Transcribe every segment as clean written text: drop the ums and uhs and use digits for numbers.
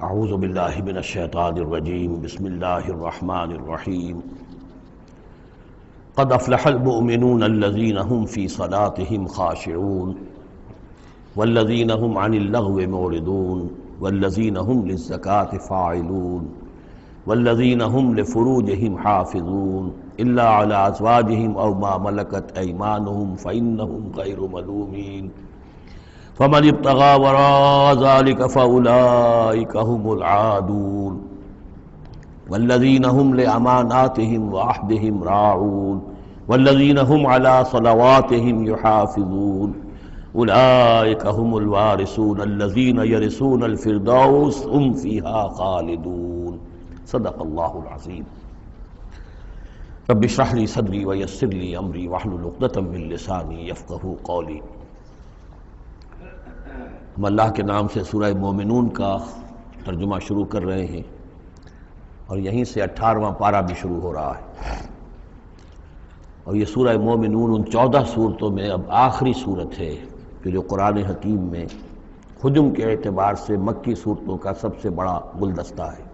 اعوذ باللہ من الشیطان الرجیم بسم اللہ الرحمن الرحیم قد افلح المؤمنون الذین هم فی صلاتهم خاشعون والذین هم عن اللغو معرضون والذین هم للزکاة فاعلون والذین هم لفروجهم حافظون الا علی ازواجهم او ما ملکت ایمانهم فإنهم غیر ملومین فمن ابتغى وراء ذلك فأولئك هم العادون والذين هم لأماناتهم وعهدهم راعون والذين هم على صلواتهم يحافظون أولئك هم الوارثون الذين يرثون الفردوس هم فيها خالدون صدق الله العظيم رب اشرح لي صدري ويسر لي أمري واحلل عقدة من لساني يفقهوا قولي۔ ہم اللہ کے نام سے سورہ مومنون کا ترجمہ شروع کر رہے ہیں اور یہیں سے 18واں پارہ بھی شروع ہو رہا ہے، اور یہ سورہ مومنون ان 14 صورتوں میں اب آخری صورت ہے کہ جو قرآن حکیم میں حجم کے اعتبار سے مکی صورتوں کا سب سے بڑا گلدستہ ہے۔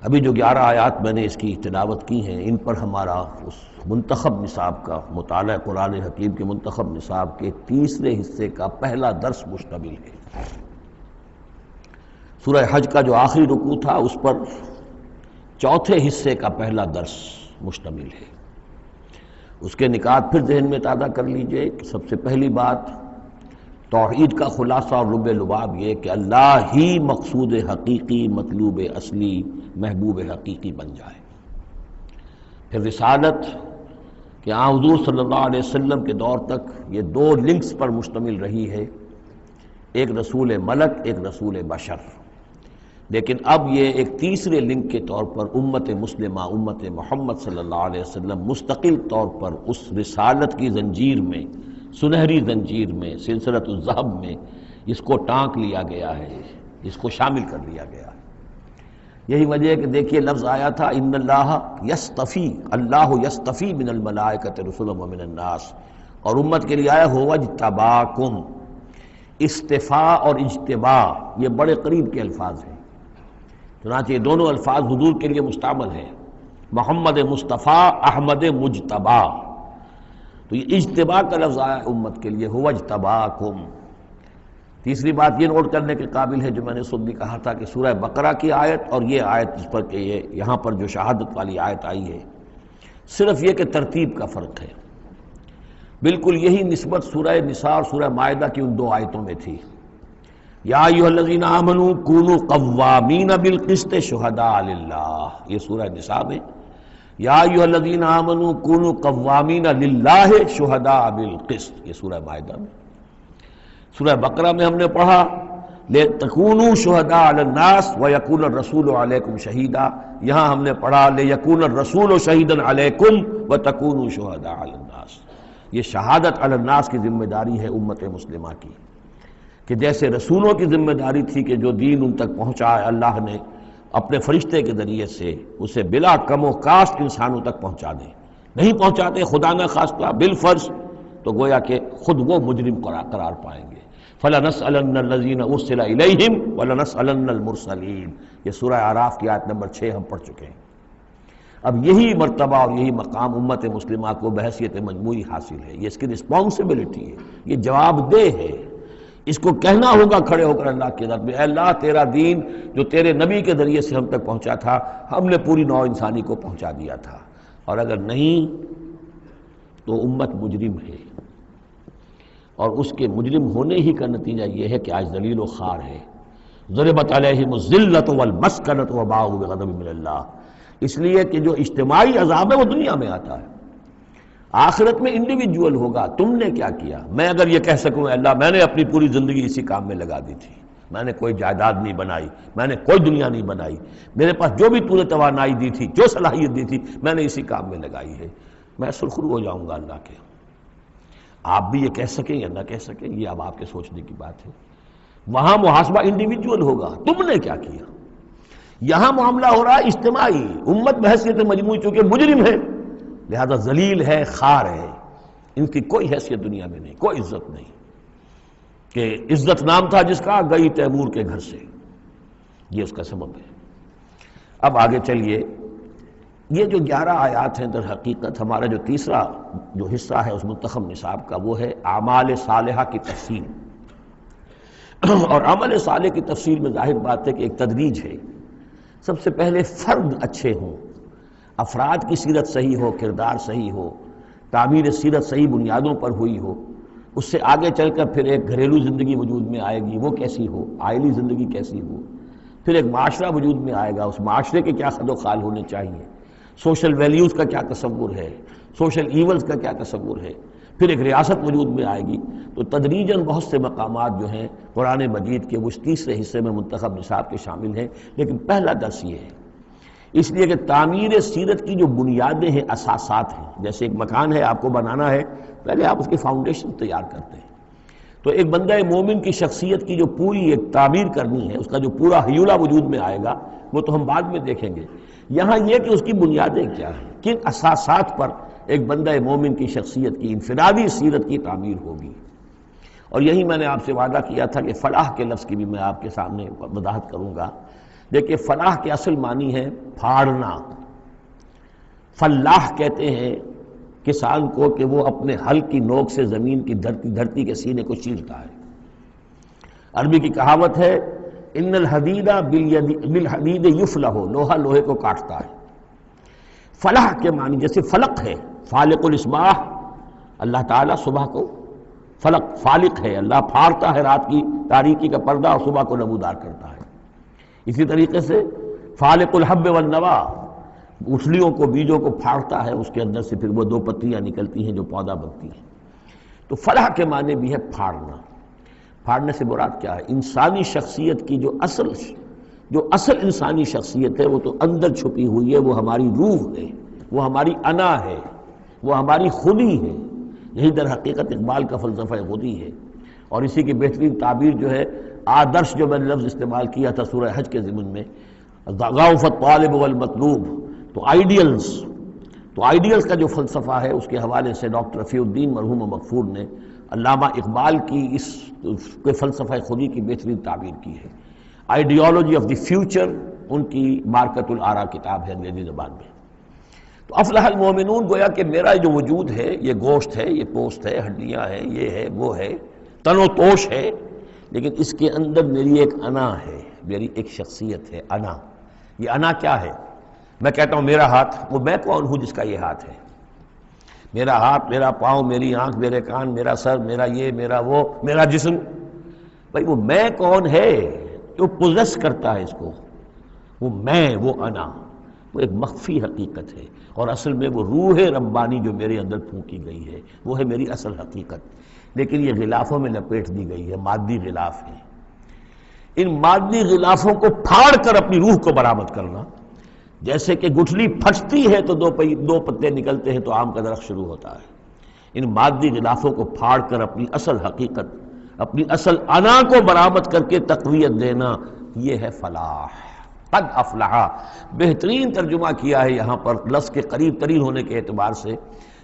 ابھی جو 11 آیات میں نے اس کی تلاوت کی ہیں، ان پر ہمارا اس منتخب نصاب کا مطالعہ قرآن حکیم کے منتخب نصاب کے تیسرے حصے کا پہلا درس مشتمل ہے۔ سورہ حج کا جو آخری رکوع تھا اس پر چوتھے حصے کا پہلا درس مشتمل ہے۔ اس کے نکات پھر ذہن میں تازہ کر لیجئے کہ سب سے پہلی بات توحید کا خلاصہ اور لب لباب یہ کہ اللہ ہی مقصود حقیقی، مطلوب اصلی، محبوب حقیقی بن جائے۔ پھر رسالت کہ حضور صلی اللہ علیہ وسلم کے دور تک یہ 2 لنکس پر مشتمل رہی ہے، ایک رسول ملک، ایک رسول بشر، لیکن اب یہ ایک تیسرے لنک کے طور پر امت مسلمہ، امت محمد صلی اللہ علیہ وسلم مستقل طور پر اس رسالت کی زنجیر میں، سنہری زنجیر میں، سلسلۃ الذہب میں اس کو ٹانک لیا گیا ہے، اس کو شامل کر لیا گیا ہے۔ یہی وجہ ہے کہ دیکھیے لفظ آیا تھا ان اللہ یصطفی، اللہ یصطفی من الملائکۃ رسلا ومن الناس، اور امت کے لیے آیا هو اجتباکم۔ استفاء اور اجتباء یہ بڑے قریب کے الفاظ ہیں، چنانچہ یہ دونوں الفاظ حضور کے لیے مستعمل ہیں، محمد مصطفیٰ، احمد مجتبیٰ، تو یہ اجتباء کا لفظ آیا ہے امت کے لیے هو اجتباکم۔ تیسری بات یہ نوٹ کرنے کے قابل ہے جو میں نے خود بھی کہا تھا کہ سورہ بقرہ کی آیت اور یہ آیت جس پر کہ یہ یہاں پر جو شہادت والی آیت آئی ہے، صرف یہ کہ ترتیب کا فرق ہے۔ بالکل یہی نسبت سورہ نساء اور سورہ مائدہ کی ان 2 آیتوں میں تھی۔ یا ایھا الذین آمنوا کونوا قوامین بالقسط شہداء للہ، یہ سورہ نساء میں، یا ایھا الذین آمنوا کونوا قوامین للہ شہداء بالقسط، یہ سورہ مائدہ میں۔ سورہ بقرہ میں ہم نے پڑھا لِتَكُونُوا شُهَدَاءَ عَلَى النَّاسِ وَيَكُونَ الرَّسُولُ عَلَيْكُمْ شَهِيدًا، یہاں ہم نے پڑھا لِيَكُونَ الرَّسُولُ شَهِيدًا عَلَيْكُمْ وَتَكُونُوا شُهَدَاءَ عَلَى النَّاسِ۔ یہ شہادت علی الناس کی ذمہ داری ہے امت مسلمہ کی، کہ جیسے رسولوں کی ذمہ داری تھی کہ جو دین ان تک پہنچا ہے اللہ نے اپنے فرشتے کے ذریعے سے اسے بلا کم و کاسٹ انسانوں تک پہنچا دیں، نہیں پہنچاتے خدا نہ خواستہ بالفرض تو گویا کہ خود وہ مجرم قرار پائیں گے۔ فَلَنَسْأَلَنَّ الَّذِينَ أُرْسِلَ إِلَيْهِمْ وَلَنَسْأَلَنَّ الْمُرْسَلِينَ، یہ سورہ اعراف کی آیت نمبر 6 ہم پڑھ چکے ہیں۔ اب یہی مرتبہ اور یہی مقام امت مسلمہ کو بحیثیت مجموعی حاصل ہے، یہ اس کی رسپانسبلٹی ہے، یہ جواب دہ ہے، اس کو کہنا ہوگا کھڑے ہو کر اللہ کی عدالت میں، اے اللہ تیرا دین جو تیرے نبی کے ذریعے سے ہم تک پہنچا تھا، ہم نے پوری نوع انسانی کو پہنچا دیا تھا، اور اگر نہیں تو امت مجرم ہے، اور اس کے مجرم ہونے ہی کا نتیجہ یہ ہے کہ آج ذلیل و خوار ہے۔ ضربت علیہم الذلۃ والمسکنۃ وباءوا بغضب من اللہ، اس لیے کہ جو اجتماعی عذاب ہے وہ دنیا میں آتا ہے، آخرت میں انڈیویجول ہوگا۔ تم نے کیا کیا؟ میں اگر یہ کہہ سکوں اللہ میں نے اپنی پوری زندگی اسی کام میں لگا دی تھی، میں نے کوئی جائیداد نہیں بنائی، میں نے کوئی دنیا نہیں بنائی، میرے پاس جو بھی تو نے توانائی دی تھی، جو صلاحیت دی تھی، میں نے اسی کام میں لگائی ہے، میں سرخرو ہو جاؤں گا اللہ کے۔ آپ بھی یہ کہہ سکیں یا نہ کہہ سکیں، یہ اب آپ کے سوچنے کی بات ہے۔ وہاں محاسبہ انڈیویجول ہوگا، تم نے کیا کیا۔ یہاں معاملہ ہو رہا ہے اجتماعی، امت بحیثیت مجموعی چونکہ مجرم ہے لہذا ذلیل ہے، خوار ہے، ان کی کوئی حیثیت دنیا میں نہیں، کوئی عزت نہیں۔ کہ عزت نام تھا جس کا، گئی تیمور کے گھر سے، یہ اس کا سبب ہے۔ اب آگے چلیے، یہ جو 11 آیات ہیں در حقیقت ہمارا جو تیسرا جو حصہ ہے اس منتخب نصاب کا، وہ ہے اعمال صالحہ کی تفصیل۔ اور عمل صالح کی تفصیل میں ظاہر بات ہے کہ ایک تدریج ہے۔ سب سے پہلے فرد اچھے ہوں، افراد کی سیرت صحیح ہو، کردار صحیح ہو، تعمیر سیرت صحیح بنیادوں پر ہوئی ہو، اس سے آگے چل کر پھر ایک گھریلو زندگی وجود میں آئے گی، وہ کیسی ہو، عائلی زندگی کیسی ہو، پھر ایک معاشرہ وجود میں آئے گا، اس معاشرے کے کیا خد و خال ہونے چاہیے، سوشل ویلیوز کا کیا تصور ہے، سوشل ایونز کا کیا تصور ہے، پھر ایک ریاست وجود میں آئے گی۔ تو تدریجاً بہت سے مقامات جو ہیں قرآن مجید کے وہ اس تیسرے حصے میں منتخب نصاب کے شامل ہیں، لیکن پہلا درس یہ ہے، اس لیے کہ تعمیر سیرت کی جو بنیادیں ہیں، اساسات ہیں، جیسے ایک مکان ہے آپ کو بنانا ہے، پہلے آپ اس کی فاؤنڈیشن تیار کرتے ہیں، تو ایک بندہ مومن کی شخصیت کی جو پوری ایک تعمیر کرنی ہے، اس کا جو پورا حیولہ وجود میں آئے گا، وہ تو ہم بعد میں دیکھیں گے۔ یہاں یہ کہ اس کی بنیادیں کیا ہیں، کن اساسات پر ایک بندہ مومن کی شخصیت کی انفرادی سیرت کی تعمیر ہوگی۔ اور یہی میں نے آپ سے وعدہ کیا تھا کہ فلاح کے لفظ کی بھی میں آپ کے سامنے وضاحت کروں گا۔ دیکھیں، فلاح کے اصل معنی ہے پھاڑنا۔ فلاح کہتے ہیں کسان کو کہ وہ اپنے ہل کی نوک سے زمین کی دھرتی کے سینے کو چیرتا ہے۔ عربی کی کہاوت ہے، ان الحدید بالحدید یفلح، لوہا لوہے کو کاٹتا ہے۔ فلاح کے معنی جیسے فلق ہے، فالق الاسباح، اللہ تعالیٰ صبح کو فلق فالق ہے، اللہ پھاڑتا ہے رات کی تاریکی کا پردہ اور صبح کو نمودار کرتا ہے۔ اسی طریقے سے فالق الحب والنوا، گٹھلیوں کو، بیجوں کو پھاڑتا ہے، اس کے اندر سے پھر وہ 2 پتیاں نکلتی ہیں جو پودا بنتی ہیں۔ تو فلاح کے معنی بھی ہے پھاڑنا۔ پھاڑنے سے مراد کیا ہے؟ انسانی شخصیت کی جو اصل انسانی شخصیت ہے، وہ تو اندر چھپی ہوئی ہے، وہ ہماری روح ہے، وہ ہماری انا ہے، وہ ہماری خودی ہے۔ یہی در حقیقت اقبال کا فلسفہ خودی ہے۔ اور اسی کی بہترین تعبیر جو ہے، آدرش جو میں نے لفظ استعمال کیا تھا سورہ حج کے ضمن میں، ضعف الطالب والمطلوب، تو آئیڈیلز کا جو فلسفہ ہے، اس کے حوالے سے ڈاکٹر رفیع الدین مرحوم و مغفور نے علامہ اقبال کی اس کے فلسفہ خودی کی بہترین تعبیر کی ہے۔ آئیڈیالوجی آف دی فیوچر ان کی مارکت الآراء کتاب ہے انگریزی زبان میں۔ تو افلح المومنون، گویا کہ میرا جو وجود ہے، یہ گوشت ہے، یہ پوست ہے، ہڈیاں ہیں، یہ ہے، وہ ہے، تن و توش ہے، لیکن اس کے اندر میری ایک انا ہے، میری ایک شخصیت ہے، انا۔ یہ انا کیا ہے؟ میں کہتا ہوں میرا ہاتھ، وہ میں کون ہوں جس کا یہ ہاتھ ہے؟ میرا ہاتھ، میرا پاؤں، میری آنکھ، میرے کان، میرا سر، میرا یہ، میرا وہ، میرا جسم، بھائی وہ میں کون ہے جو پوزیس کرتا ہے اس کو؟ وہ میں، وہ انا، وہ ایک مخفی حقیقت ہے، اور اصل میں وہ روح ربانی جو میرے اندر پھونکی گئی ہے، وہ ہے میری اصل حقیقت، لیکن یہ غلافوں میں لپیٹ دی گئی ہے، مادی غلاف ہے۔ ان مادی غلافوں کو پھاڑ کر اپنی روح کو برآمد کرنا، جیسے کہ گٹھلی پھٹتی ہے تو 2 پتے نکلتے ہیں تو آم کا درخت شروع ہوتا ہے۔ ان مادی غلافوں کو پھاڑ کر اپنی اصل حقیقت، اپنی اصل انا کو برآمد کر کے تقویت دینا، یہ ہے فلاح۔ قد افلح، بہترین ترجمہ کیا ہے یہاں پر لفظ کے قریب ترین ہونے کے اعتبار سے،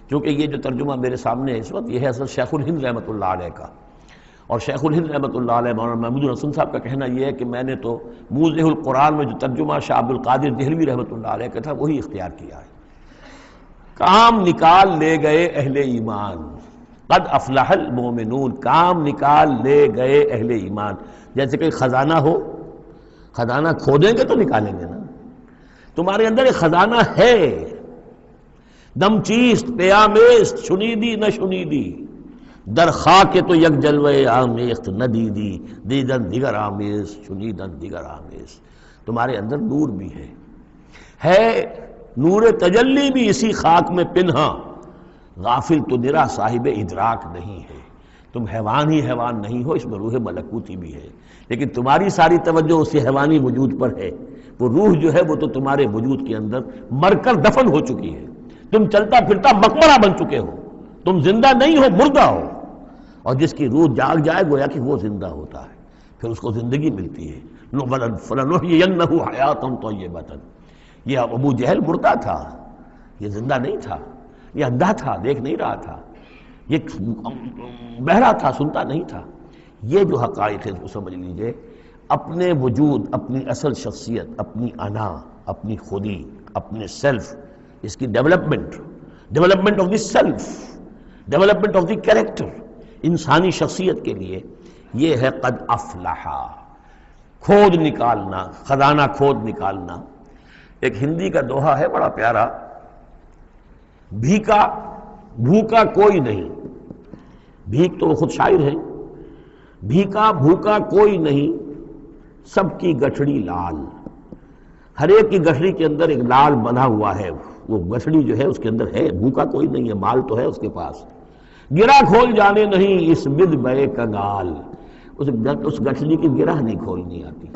کیونکہ یہ جو ترجمہ میرے سامنے ہے اس وقت، یہ ہے اصل شیخ الہند رحمۃ اللہ علیہ کا۔ اور شیخ الہند رحمۃ اللہ علیہ مولانا محمود الحسن صاحب کا کہنا یہ ہے کہ میں نے تو موضح القرآن میں جو ترجمہ شاہ عبد القادر دہلوی رحمۃ اللہ علیہ کا تھا وہی اختیار کیا ہے۔ کام نکال لے گئے اہل ایمان، قد افلح المومنون، کام نکال لے گئے اہل ایمان۔ جیسے کہ خزانہ ہو، خزانہ کھودیں گے تو نکالیں گے نا، تمہارے اندر ایک خزانہ ہے، دم چیست پیامیست، شنیدی نہ شنیدی، در خاک تو یک جلوہ آمیخت نہ دیدی، دیدن دیگر آمیز، شنیدن دیگر آمیز۔ تمہارے اندر نور بھی ہے نور تجلی بھی اسی خاک میں پنہا، غافل تو نرا صاحب ادراک نہیں ہے۔ تم حیوان ہی حیوان نہیں ہو، اس میں روح ملکوتی بھی ہے، لیکن تمہاری ساری توجہ اسی حیوانی وجود پر ہے۔ وہ روح جو ہے وہ تو تمہارے وجود کے اندر مر کر دفن ہو چکی ہے، تم چلتا پھرتا مقبرہ بن چکے ہو، تم زندہ نہیں ہو، مردہ ہو۔ اور جس کی روح جاگ جائے گویا کہ وہ زندہ ہوتا ہے، پھر اس کو زندگی ملتی ہے۔ فَلَنُحْيِيَنَّهُ حَيَاةً طَيِّبَةً۔ یہ ابو جہل مردہ تھا، یہ زندہ نہیں تھا، یہ اندھا تھا، دیکھ نہیں رہا تھا، یہ بہرا تھا، سنتا نہیں تھا، یہ جو حقائق ہے اس کو سمجھ لیجئے، اپنے وجود، اپنی اصل شخصیت، اپنی انا، اپنی خودی، اپنے سیلف، اس کی development of the self, development of the character, انسانی شخصیت کے لیے یہ ہے قد افلح، کھود نکالنا، خزانہ کھود نکالنا۔ ایک ہندی کا دوہا ہے بڑا پیارا، بھوکا کوئی نہیں، بھیک تو وہ خود شاعر ہے، بھوکا کوئی نہیں، سب کی گٹھڑی لال، ہر ایک کی گٹھڑی کے اندر ایک لال بندھا ہوا ہے، وہ گٹھڑی جو ہے اس کے اندر ہے، بھوکا کوئی نہیں ہے، مال تو ہے اس کے پاس، گرہ کھول جانے نہیں اس بد بے کنگال، اس گٹھڑی کی گرہ نہیں کھولنی آتی۔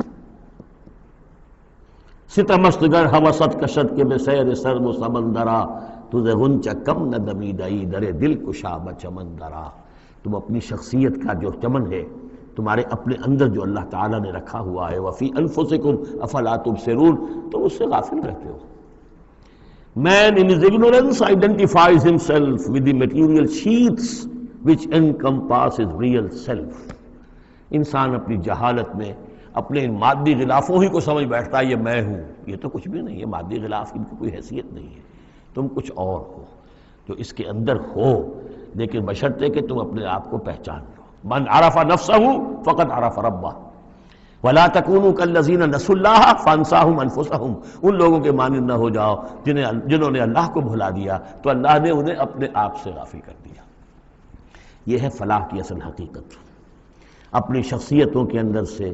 ستمست گر ہوست کشت کے بے سیر سرد و سمندرا، تجھے غنچہ کم نہ دمیدئی درے دل کشا بچمندرا۔ تم اپنی شخصیت کا جو چمن ہے، تمہارے اپنے اندر جو اللہ تعالیٰ نے رکھا ہوا ہے، وفی انفسکم افلا تبصرون، تم اس سے غافل رہتے ہو۔ Man in his ignorance identifies himself with the material sheaths which encompass his real self۔ انسان اپنی جہالت میں اپنے ان مادی غلافوں ہی کو سمجھ بیٹھتا ہے یہ میں ہوں، یہ تو کچھ بھی نہیں ہے، مادی غلاف ان کی کوئی حیثیت نہیں ہے، تم کچھ اور ہو جو اس کے اندر ہو، لیکن بشرطے کہ تم اپنے آپ کو پہچان لو۔ من عرف نفسہ فقد عرف ربہ ولا تکونوا کالذین نسوا اللہ فانساہم انفسہم۔ ان لوگوں کے مانند نہ ہو جاؤ جنہوں نے اللہ کو بھلا دیا تو اللہ نے انہیں اپنے آپ سے غافل کر دیا۔ یہ ہے فلاح کی اصل حقیقت، اپنی شخصیتوں کے اندر سے،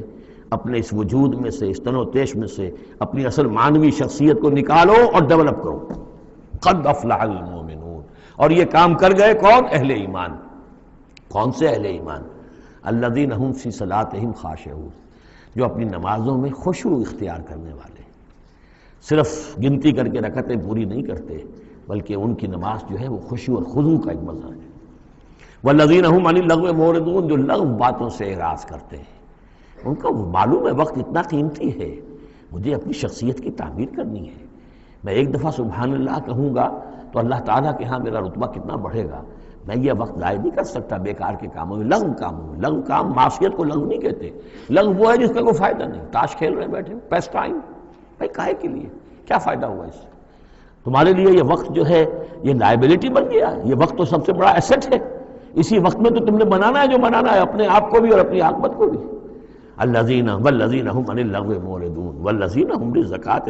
اپنے اس وجود میں سے، اس تن و تیش میں سے اپنی اصل معنوی شخصیت کو نکالو اور ڈیولپ کرو۔ قد افلح المؤمنون، اور یہ کام کر گئے کون؟ اہل ایمان۔ کون سے اہل ایمان؟ الذین هم فی صلاتہم خاشعون، جو اپنی نمازوں میں خشوع اختیار کرنے والے، صرف گنتی کر کے رکعتیں پوری نہیں کرتے، بلکہ ان کی نماز جو ہے وہ خشوع اور خضوع کا ایک مظہر ہے۔ والذین هم عن اللغو معرضون، جو لغو باتوں سے اعراض کرتے ہیں، ان کو معلوم ہے وقت اتنا قیمتی ہے، مجھے اپنی شخصیت کی تعمیر کرنی ہے، میں ایک دفعہ سبحان اللہ کہوں گا تو اللہ تعالیٰ کے ہاں میرا رتبہ کتنا بڑھے گا، میں یہ وقت ضائع نہیں کر سکتا بیکار کے کاموں میں، لغو کاموں میں۔ لغو کام، معصیت کو لغو نہیں کہتے، لغو وہ ہے جس کا کوئی فائدہ نہیں، تاش کھیل رہے بیٹھے، پیس ٹائم، بھائی کاہے کے لیے، کیا فائدہ ہوا اس سے؟ تمہارے لیے یہ وقت جو ہے یہ لائبلٹی بن گیا، یہ وقت تو سب سے بڑا ایسٹ ہے، اسی وقت میں تو تم نے بنانا ہے جو بنانا ہے، اپنے آپ کو بھی اور اپنی عاقبت کو بھی۔ الذین والذین هم عن اللغو معرضون والذین هم للزکاة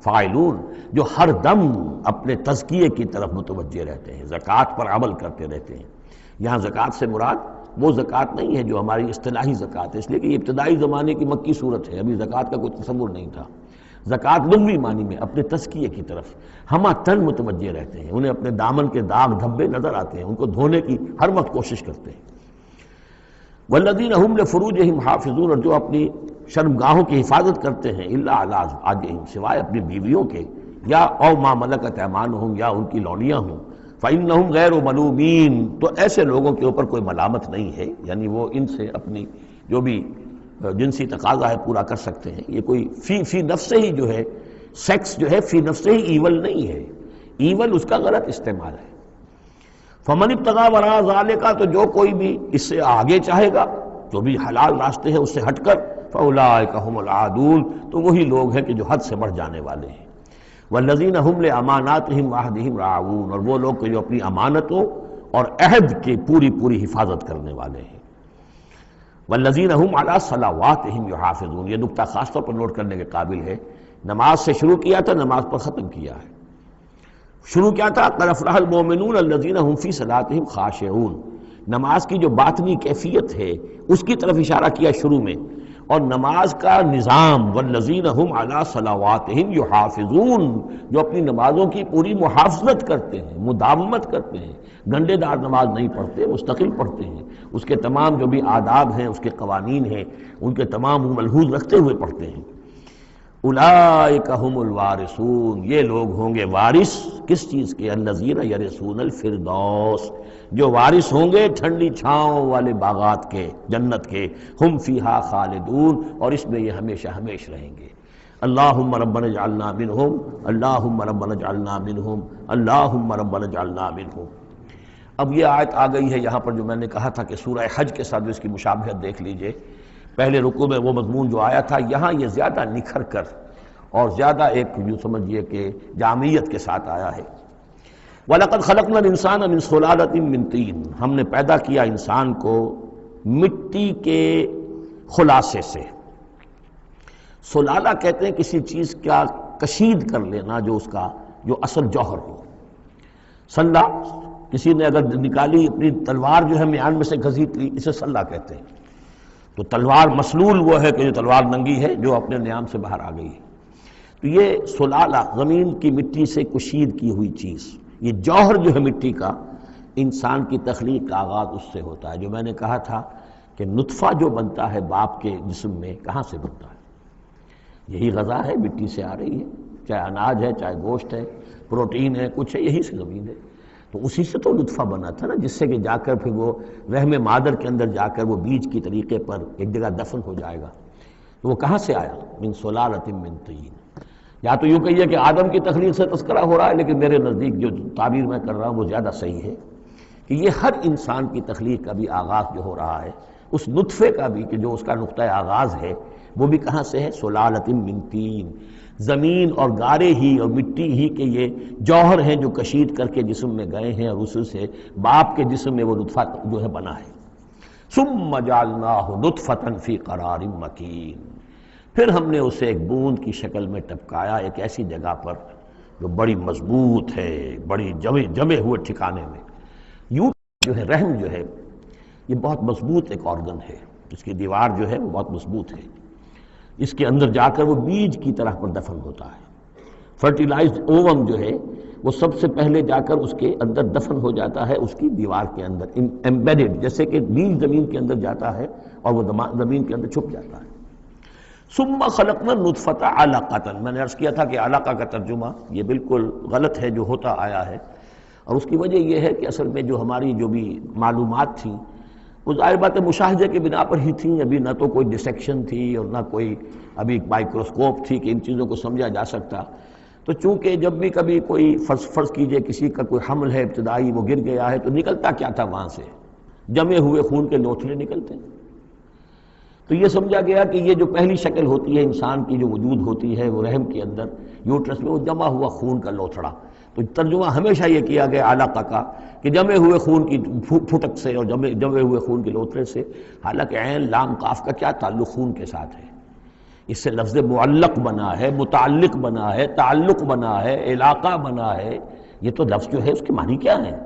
فاعلون، جو ہر دم اپنے تزکیے کی طرف متوجہ رہتے ہیں، زکوٰۃ پر عمل کرتے رہتے ہیں۔ یہاں زکوٰۃ سے مراد وہ زکوٰۃ نہیں ہے جو ہماری اصطلاحی زکوٰۃ ہے، اس لیے کہ یہ ابتدائی زمانے کی مکی صورت ہے، ابھی زکوٰۃ کا کوئی تصور نہیں تھا۔ زکوٰۃ لغوی معنی میں اپنے تزکیے کی طرف ہمہ تن متوجہ رہتے ہیں، انہیں اپنے دامن کے داغ دھبے نظر آتے ہیں، ان کو دھونے کی ہر وقت کوشش کرتے ہیں۔ والذین هم لفروجہم حافظون، اور جو اپنی شرمگاہوں کی حفاظت کرتے ہیں، الا علی ازواجہم، سوائے اپنی بیویوں کے، یا او ما ملکت ایمانہم، یا ان کی لونیاں ہوں، فإنہم غیر ملومین، تو ایسے لوگوں کے اوپر کوئی ملامت نہیں ہے، یعنی وہ ان سے اپنی جو بھی جنسی تقاضا ہے پورا کر سکتے ہیں۔ یہ کوئی فی نفس ہی جو ہے، سیکس جو ہے فی نفس ہی ایول نہیں ہے، ایول اس کا غلط استعمال ہے۔ فمن ابتغى وراء ذلك، تو جو کوئی بھی اس سے آگے چاہے گا، جو بھی حلال راستے ہیں اس سے ہٹ کر، فاولئک هم العادون، تو وہی لوگ ہیں کہ جو حد سے بڑھ جانے والے ہیں۔ والذین هم لاماناتهم وعهدهم راعون، اور وہ لوگ کہ جو اپنی امانتوں اور عہد کی پوری حفاظت کرنے والے ہیں۔ والذین هم علی صلواتهم یحافظون، یہ نکتہ خاص طور پر نوٹ کرنے کے قابل ہے، نماز سے شروع کیا تھا، نماز پر ختم کیا ہے۔ شروع کیا تھا قد افلح المؤمنون الذین هم فی صلاتہم خاشعون، نماز کی جو باطنی کیفیت ہے اس کی طرف اشارہ کیا شروع میں، اور نماز کا نظام والذین هم علی صلواتہم یحافظون، جو اپنی نمازوں کی پوری محافظت کرتے ہیں، مداومت کرتے ہیں، گھنٹے دار نماز نہیں پڑھتے، مستقل پڑھتے ہیں، اس کے تمام جو بھی آداب ہیں، اس کے قوانین ہیں، ان کے تمام ملحوظ رکھتے ہوئے پڑھتے ہیں۔ اولئک هم الوارثون، یہ لوگ ہوں گے وارث کس چیز کے؟ الذین یرثون الفردوس، جو وارث ہوں گے ٹھنڈی چھاؤں والے باغات کے، جنت کے، ہم فیہا خالدون، اور اس میں یہ ہمیشہ ہمیش رہیں گے۔ اللہم ربنا اجعلنا منہم، اللہم ربنا اجعلنا منہم، اللہم ربنا اجعلنا منہم۔ اب یہ آیت آ گئی ہے یہاں پر جو میں نے کہا تھا کہ سورہ حج کے ساتھ اس کی مشابہت دیکھ لیجئے. پہلے رکوع میں وہ مضمون جو آیا تھا، یہاں یہ زیادہ نکھر کر اور زیادہ ایک یوں سمجھیے کہ جامعیت کے ساتھ آیا ہے. وَلَقَدْ خَلَقْنَا الْإِنسَانَ مِنْ صُلَالَةٍ مِّن طِينٍ، ہم نے پیدا کیا انسان کو مٹی کے خلاصے سے. سلالہ کہتے ہیں کسی چیز کا کشید کر لینا جو اس کا جو اصل جوہر ہو. سلہ کسی نے اگر نکالی اپنی تلوار جو ہے میان میں سے گھسیٹ لی، اسے سلہ کہتے ہیں. تو تلوار مسلول وہ ہے کہ جو تلوار ننگی ہے جو اپنے نیام سے باہر آ گئی ہے. تو یہ سلالہ زمین کی مٹی سے کشید کی ہوئی چیز، یہ جوہر جو ہے مٹی کا، انسان کی تخلیق کا آغاز اس سے ہوتا ہے. جو میں نے کہا تھا کہ نطفہ جو بنتا ہے باپ کے جسم میں کہاں سے بنتا ہے؟ یہی غذا ہے، مٹی سے آ رہی ہے، چاہے اناج ہے، چاہے گوشت ہے، پروٹین ہے، کچھ ہے، یہی سے زمین ہے. تو اسی سے تو نطفہ بنا تھا نا، جس سے کہ جا کر پھر وہ رحم مادر کے اندر جا کر وہ بیج کی طریقے پر ایک جگہ دفن ہو جائے گا. تو وہ کہاں سے آیا؟ من صلالۃ من طین. یا تو یوں کہیے کہ آدم کی تخلیق سے تذکرہ ہو رہا ہے، لیکن میرے نزدیک جو تعبیر میں کر رہا ہوں وہ زیادہ صحیح ہے کہ یہ ہر انسان کی تخلیق کا بھی آغاز جو ہو رہا ہے، اس نطفے کا بھی کہ جو اس کا نقطہ آغاز ہے، وہ بھی کہاں سے ہے؟ صلالۃ من طین. زمین اور گارے ہی اور مٹی ہی کے یہ جوہر ہیں جو کشید کر کے جسم میں گئے ہیں، اور اس سے باپ کے جسم میں وہ نطفہ جو ہے بنا ہے. ثم جعلناہ نطفۃ فی قرار مکین، پھر ہم نے اسے ایک بوند کی شکل میں ٹپکایا ایک ایسی جگہ پر جو بڑی مضبوط ہے، بڑی جمے ہوئے ٹھکانے میں. یوں جو ہے رحم جو ہے یہ بہت مضبوط ایک آرگن ہے، اس کی دیوار جو ہے وہ بہت مضبوط ہے. اس کے اندر جا کر وہ بیج کی طرح پر دفن ہوتا ہے. فرٹیلائزڈ اووم جو ہے وہ سب سے پہلے جا کر اس کے اندر دفن ہو جاتا ہے، اس کی دیوار کے اندر ایمبیڈڈ، جیسے کہ بیج زمین کے اندر جاتا ہے اور وہ زمین کے اندر چھپ جاتا ہے. ثم خلقنا النطفۃ علقۃ، میں نے عرض کیا تھا کہ علقہ کا ترجمہ یہ بالکل غلط ہے جو ہوتا آیا ہے، اور اس کی وجہ یہ ہے کہ اصل میں جو ہماری جو بھی معلومات تھیں وہ ظاہر بات ہے مشاہدے کی بنا پر ہی تھیں. ابھی نہ تو کوئی ڈسیکشن تھی اور نہ کوئی ابھی مائکروسکوپ تھی کہ ان چیزوں کو سمجھا جا سکتا. تو چونکہ جب بھی کبھی کوئی فرض کیجئے کسی کا کوئی حمل ہے ابتدائی، وہ گر گیا ہے، تو نکلتا کیا تھا وہاں سے؟ جمے ہوئے خون کے لوتھڑے نکلتے ہیں. تو یہ سمجھا گیا کہ یہ جو پہلی شکل ہوتی ہے انسان کی جو وجود ہوتی ہے وہ رحم کے اندر یوٹرس میں، وہ جمع ہوا خون کا لوتھڑا. تو ترجمہ ہمیشہ یہ کیا گیا علقہ کا کہ جمے ہوئے خون کی پھٹک سے اور جمے ہوئے خون کے لوتھڑے سے. حالانکہ عین لام قاف کا کیا تعلق خون کے ساتھ ہے؟ اس سے لفظ معلق بنا ہے، متعلق بنا ہے، تعلق بنا ہے، علاقہ بنا ہے. یہ تو لفظ جو ہے اس کے معنی کیا ہیں؟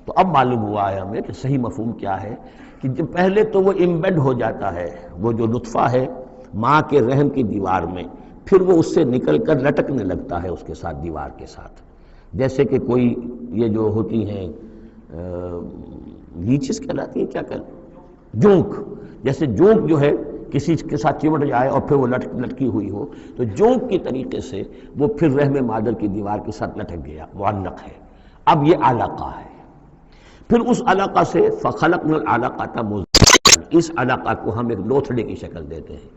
تو اب معلوم ہوا ہے ہمیں کہ صحیح مفہوم کیا ہے کہ جب پہلے تو وہ امبیڈ ہو جاتا ہے، وہ جو نطفہ ہے ماں کے رحم کی دیوار میں، پھر وہ اس سے نکل کر لٹکنے لگتا ہے اس کے ساتھ، دیوار کے ساتھ. جیسے کہ کوئی یہ جو ہوتی ہیں لیچز کہلاتی ہیں، کیا کہلاتی، جونک. جیسے جونک جو ہے کسی کے ساتھ چمٹ جائے اور پھر وہ لٹکی ہوئی ہو، تو جونک کی طریقے سے وہ پھر رحم مادر کی دیوار کے ساتھ لٹک گیا، معلق ہے. اب یہ علقہ ہے. پھر اس علقہ سے فخلقنا العلقۃ مضغۃ، اس علقہ کو ہم ایک لوتھڑے کی شکل دیتے ہیں.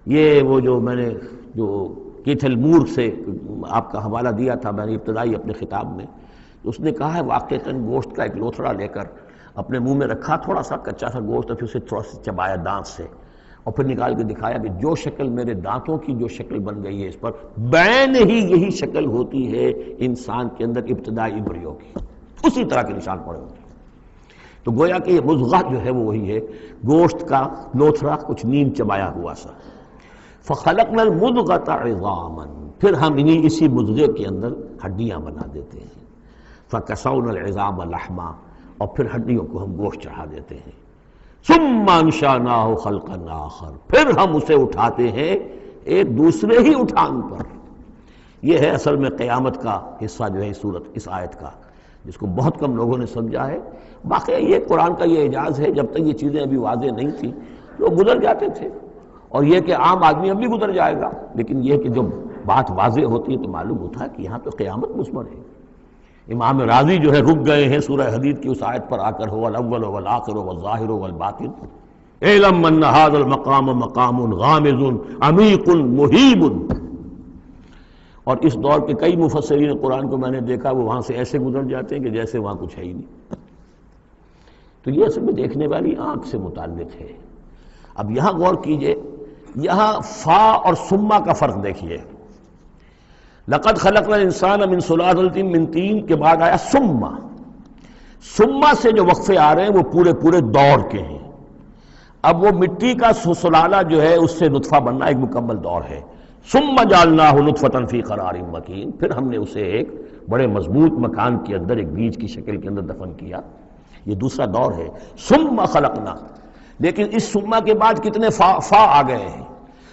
یہ وہ جو میں نے جو کیتھل مور سے آپ کا حوالہ دیا تھا میں نے ابتدائی اپنے خطاب میں، اس نے کہا ہے واقعتاً گوشت کا ایک لوتھڑا لے کر اپنے منہ میں رکھا، تھوڑا سا کچا سا گوشت، اور پھر اسے تھوڑا سا چبایا دانت سے، اور پھر نکال کے دکھایا کہ جو شکل میرے دانتوں کی جو شکل بن گئی ہے اس پر بین ہی یہی شکل ہوتی ہے انسان کے اندر ابتدائی ایمبریو کی، اسی طرح کے نشان پڑے ہوتے ہیں. تو گویا کہ یہ مضغہ جو ہے وہ وہی ہے، گوشت کا لوتھڑا کچھ نیم چبایا ہوا سا. فخلقنا المضغۃ عظاما، پھر ہم اسی مضغے کے اندر ہڈیاں بنا دیتے ہیں. فکسونا العظام لحما، اور پھر ہڈیوں کو ہم گوشت چڑھا دیتے ہیں. ثم انشأناہ خلقا آخر، پھر ہم اسے اٹھاتے ہیں ایک دوسرے ہی اٹھان پر. یہ ہے اصل میں قیامت کا حصہ جو ہے اس آیت کا، جس کو بہت کم لوگوں نے سمجھا ہے. باقی یہ قرآن کا یہ اعجاز ہے، جب تک یہ چیزیں ابھی واضح نہیں تھیں لوگ گزر جاتے تھے، اور یہ کہ عام آدمی اب بھی گزر جائے گا، لیکن یہ کہ جب بات واضح ہوتی ہے تو معلوم ہوتا ہے کہ یہاں تو قیامت مضمر ہے. امام راضی جو ہے رک گئے ہیں سورہ حدید کی اس آیت پر آ کر، هو الاول والآخر والظاہر والباطن اعلم ان هذا المقام مقام غامض عمیق مہیب. اور اس دور کے کئی مفسرین قرآن کو میں نے دیکھا وہ وہاں سے ایسے گزر جاتے ہیں کہ جیسے وہاں کچھ ہے ہی نہیں. تو یہ اصل میں دیکھنے والی آنکھ سے متعلق ہے۔ اب یہاں غور کیجئے، یہاں فا اور سما کا فرق دیکھیے۔ لقد خلقنا الانسان من سلالۃ من طین کے بعد آیا سما۔ سما سے جو وقفے آ رہے ہیں وہ پورے پورے دور کے ہیں۔ اب وہ مٹی کا سلالہ جو ہے اس سے نطفہ بننا ایک مکمل دور ہے۔ ثم جعلناہ نطفۃ فی قرار مکین، پھر ہم نے اسے ایک بڑے مضبوط مکان کے اندر ایک بیج کی شکل کے اندر دفن کیا۔ یہ دوسرا دور ہے۔ ثم خلقنا، لیکن اس ثم کے بعد کتنے فا آ گئے ہیں۔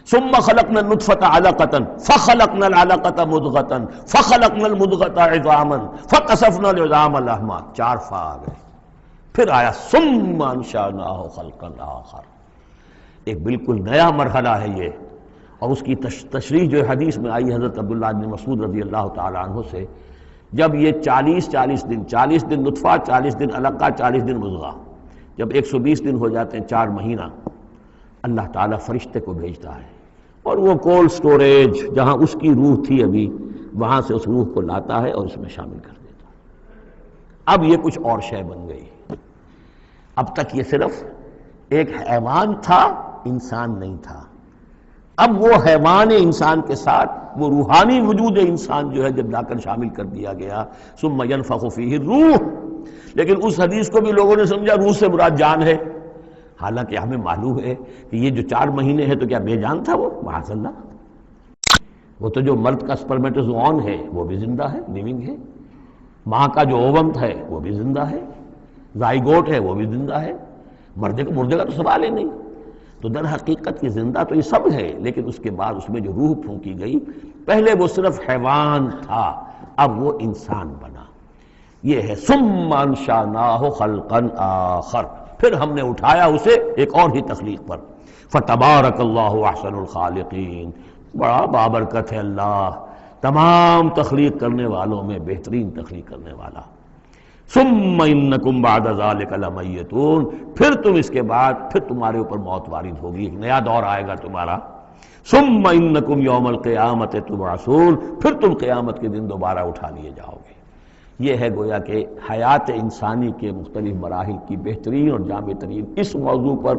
ثم خلقنا النطفۃ علقۃ فخلقنا العلقۃ مضغۃ فخلقنا المضغۃ عظاما فکسونا العظام لحما، 4 فا آ گئے۔ پھر آیا ثم انشأناہ خلقا آخر، ایک بالکل نیا مرحلہ ہے یہ۔ اور اس کی تشریح جو حدیث میں آئی حضرت عبداللہ بن مسعود رضی اللہ تعالی عنہ سے، جب یہ 40 دن نطفہ، 40 دن علقہ، 40 دن مضغہ، جب 120 دن ہو جاتے ہیں، 4 مہینہ، اللہ تعالیٰ فرشتے کو بھیجتا ہے اور وہ کولڈ سٹوریج جہاں اس کی روح تھی ابھی، وہاں سے اس روح کو لاتا ہے اور اس میں شامل کر دیتا ہے۔ اب یہ کچھ اور شے بن گئی۔ اب تک یہ صرف ایک حیوان تھا، انسان نہیں تھا۔ اب وہ حیوان انسان کے ساتھ وہ روحانی وجود انسان جو ہے جب لا کر شامل کر دیا گیا، ثم ينفخ فیہ الروح۔ لیکن اس حدیث کو بھی لوگوں نے سمجھا روح سے مراد جان ہے، حالانکہ ہمیں معلوم ہے کہ یہ جو 4 مہینے ہے تو کیا بے جان تھا وہ؟ معاذ اللہ، وہ تو جو مرد کا سپرمیٹوزوون ہے وہ بھی زندہ ہے، لیونگ ہے، ماں کا جو اووم ہے وہ بھی زندہ ہے، زائگوٹ ہے وہ بھی زندہ ہے، مردے کا تو سوال ہی نہیں۔ تو در حقیقت یہ زندہ تو یہ سب ہے، لیکن اس کے بعد اس میں جو روح پھونکی گئی، پہلے وہ صرف حیوان تھا، اب وہ انسان بنا۔ یہ ہے ثم انشأناہ خلقا آخر، پھر ہم نے اٹھایا اسے ایک اور ہی تخلیق پر۔ فتبارک اللہ احسن الخالقین، بڑا بابرکت ہے اللہ تمام تخلیق کرنے والوں میں بہترین تخلیق کرنے والا۔ ثم انکم بعد ذلک لمیتون، پھر تم اس کے بعد پھر تمہارے اوپر موت وارد ہوگی، ایک نیا دور آئے گا تمہارا۔ ثم انکم یوم القیامۃ تبعثون، پھر تم قیامت کے دن دوبارہ اٹھا لیے جاؤ گے۔ یہ ہے گویا کہ حیات انسانی کے مختلف مراحل کی بہترین اور جامع ترین اس موضوع پر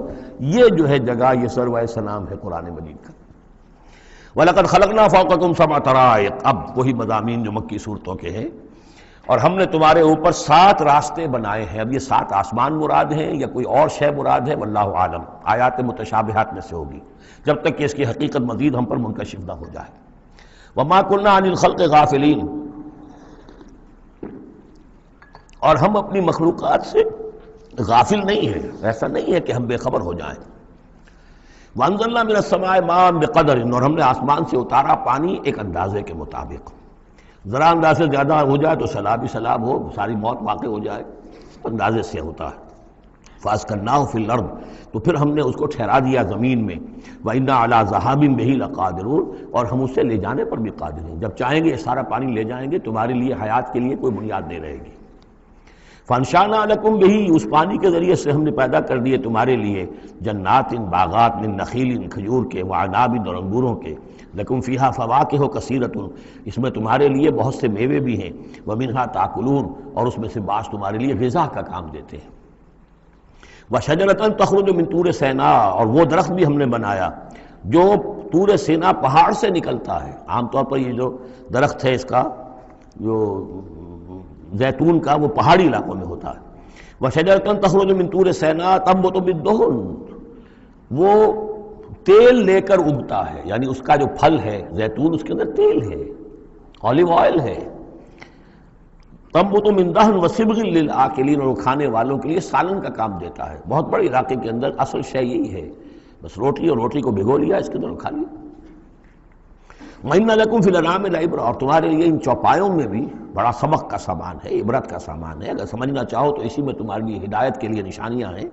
یہ جو ہے جگہ، یہ سروۂ سلام ہے قرآن مجید کا۔ وَلَقَدْ خَلَقْنَا فَوْقَكُمْ سَبْعَ طَرَائِقَ، اب وہی مضامین جو مکی صورتوں کے ہیں۔ اور ہم نے تمہارے اوپر 7 راستے بنائے ہیں۔ اب یہ 7 آسمان مراد ہیں یا کوئی اور شے مراد ہے، واللہ عالم، آیات متشابہات میں سے ہوگی جب تک کہ اس کی حقیقت مزید ہم پر منکشف نہ ہو جائے۔ وَمَا كُنَّا عَنِ الْخَلْقِ غَافِلِينَ، اور ہم اپنی مخلوقات سے غافل نہیں ہیں، ایسا نہیں ہے کہ ہم بے خبر ہو جائیں۔ وَأَنزَلْنَا مِنَ السَّمَاءِ مَاءً بِقَدَرٍ، اور ہم نے آسمان سے اتارا پانی ایک اندازے کے مطابق، ذرا اندازے زیادہ ہو جائے تو سیلاب ہی سیلاب ہو، ساری موت واقع ہو جائے، اندازے سے ہوتا ہے۔ فَأَسْكَنَّاهُ فِي الْأَرْضِ، تو پھر ہم نے اس کو ٹھہرا دیا زمین میں۔ وَإِنَّا عَلَىٰ ذَهَابٍ بِهِ لَقَادِرُونَ، اور ہم اسے لے جانے پر بھی قادر ہیں، جب چاہیں گے یہ سارا پانی لے جائیں گے، تمہارے لیے حیات کے لیے کوئی بنیاد نہیں رہے گی۔ فَأَنشَأْنَا لَكُمْ بِهِ، اس پانی کے ذریعے سے ہم نے پیدا کر دیے تمہارے لیے جنات، باغات، من نخیل، کھجور کے، وعناب، اور انگوروں کے، لکم فیہا فواکہ کثیرۃ، اس میں تمہارے لیے بہت سے میوے بھی ہیں، ومنہا تاکلون، اور اس میں سے بعض تمہارے لیے غذا کا کام دیتے ہیں۔ وشجرۃ تخرج من طور سینا، اور وہ درخت بھی ہم نے بنایا جو طور سینا پہاڑ سے نکلتا ہے۔ عام طور پر یہ جو درخت ہے اس کا جو زیتون کا، وہ پہاڑی علاقوں میں ہوتا ہے۔ وشجرۃ تخرج من طور سینا تنبت بالدہن، وہ تیل لے کر اگتا ہے، یعنی اس کا جو پھل ہے زیتون، اس کے اندر تیل ہے، اولیو آئل ہے۔ تنبت من دہن وصبغ للآکلین، اور کھانے والوں کے لیے سالن کا کام دیتا ہے۔ بہت بڑے علاقے کے اندر اصل شے یہی ہے، بس روٹی، اور روٹی کو بھگو لیا اس کے اندر کھا لیا۔ وَإِنَّ لَكُمْ فِي الْأَنْعَامِ لَعِبْرَةً، اور تمہارے لیے ان چوپایوں میں بھی بڑا سبق کا سامان ہے، عبرت کا سامان ہے، اگر سمجھنا چاہو تو اسی میں تمہارے لیے ہدایت کے لیے نشانیاں ہیں۔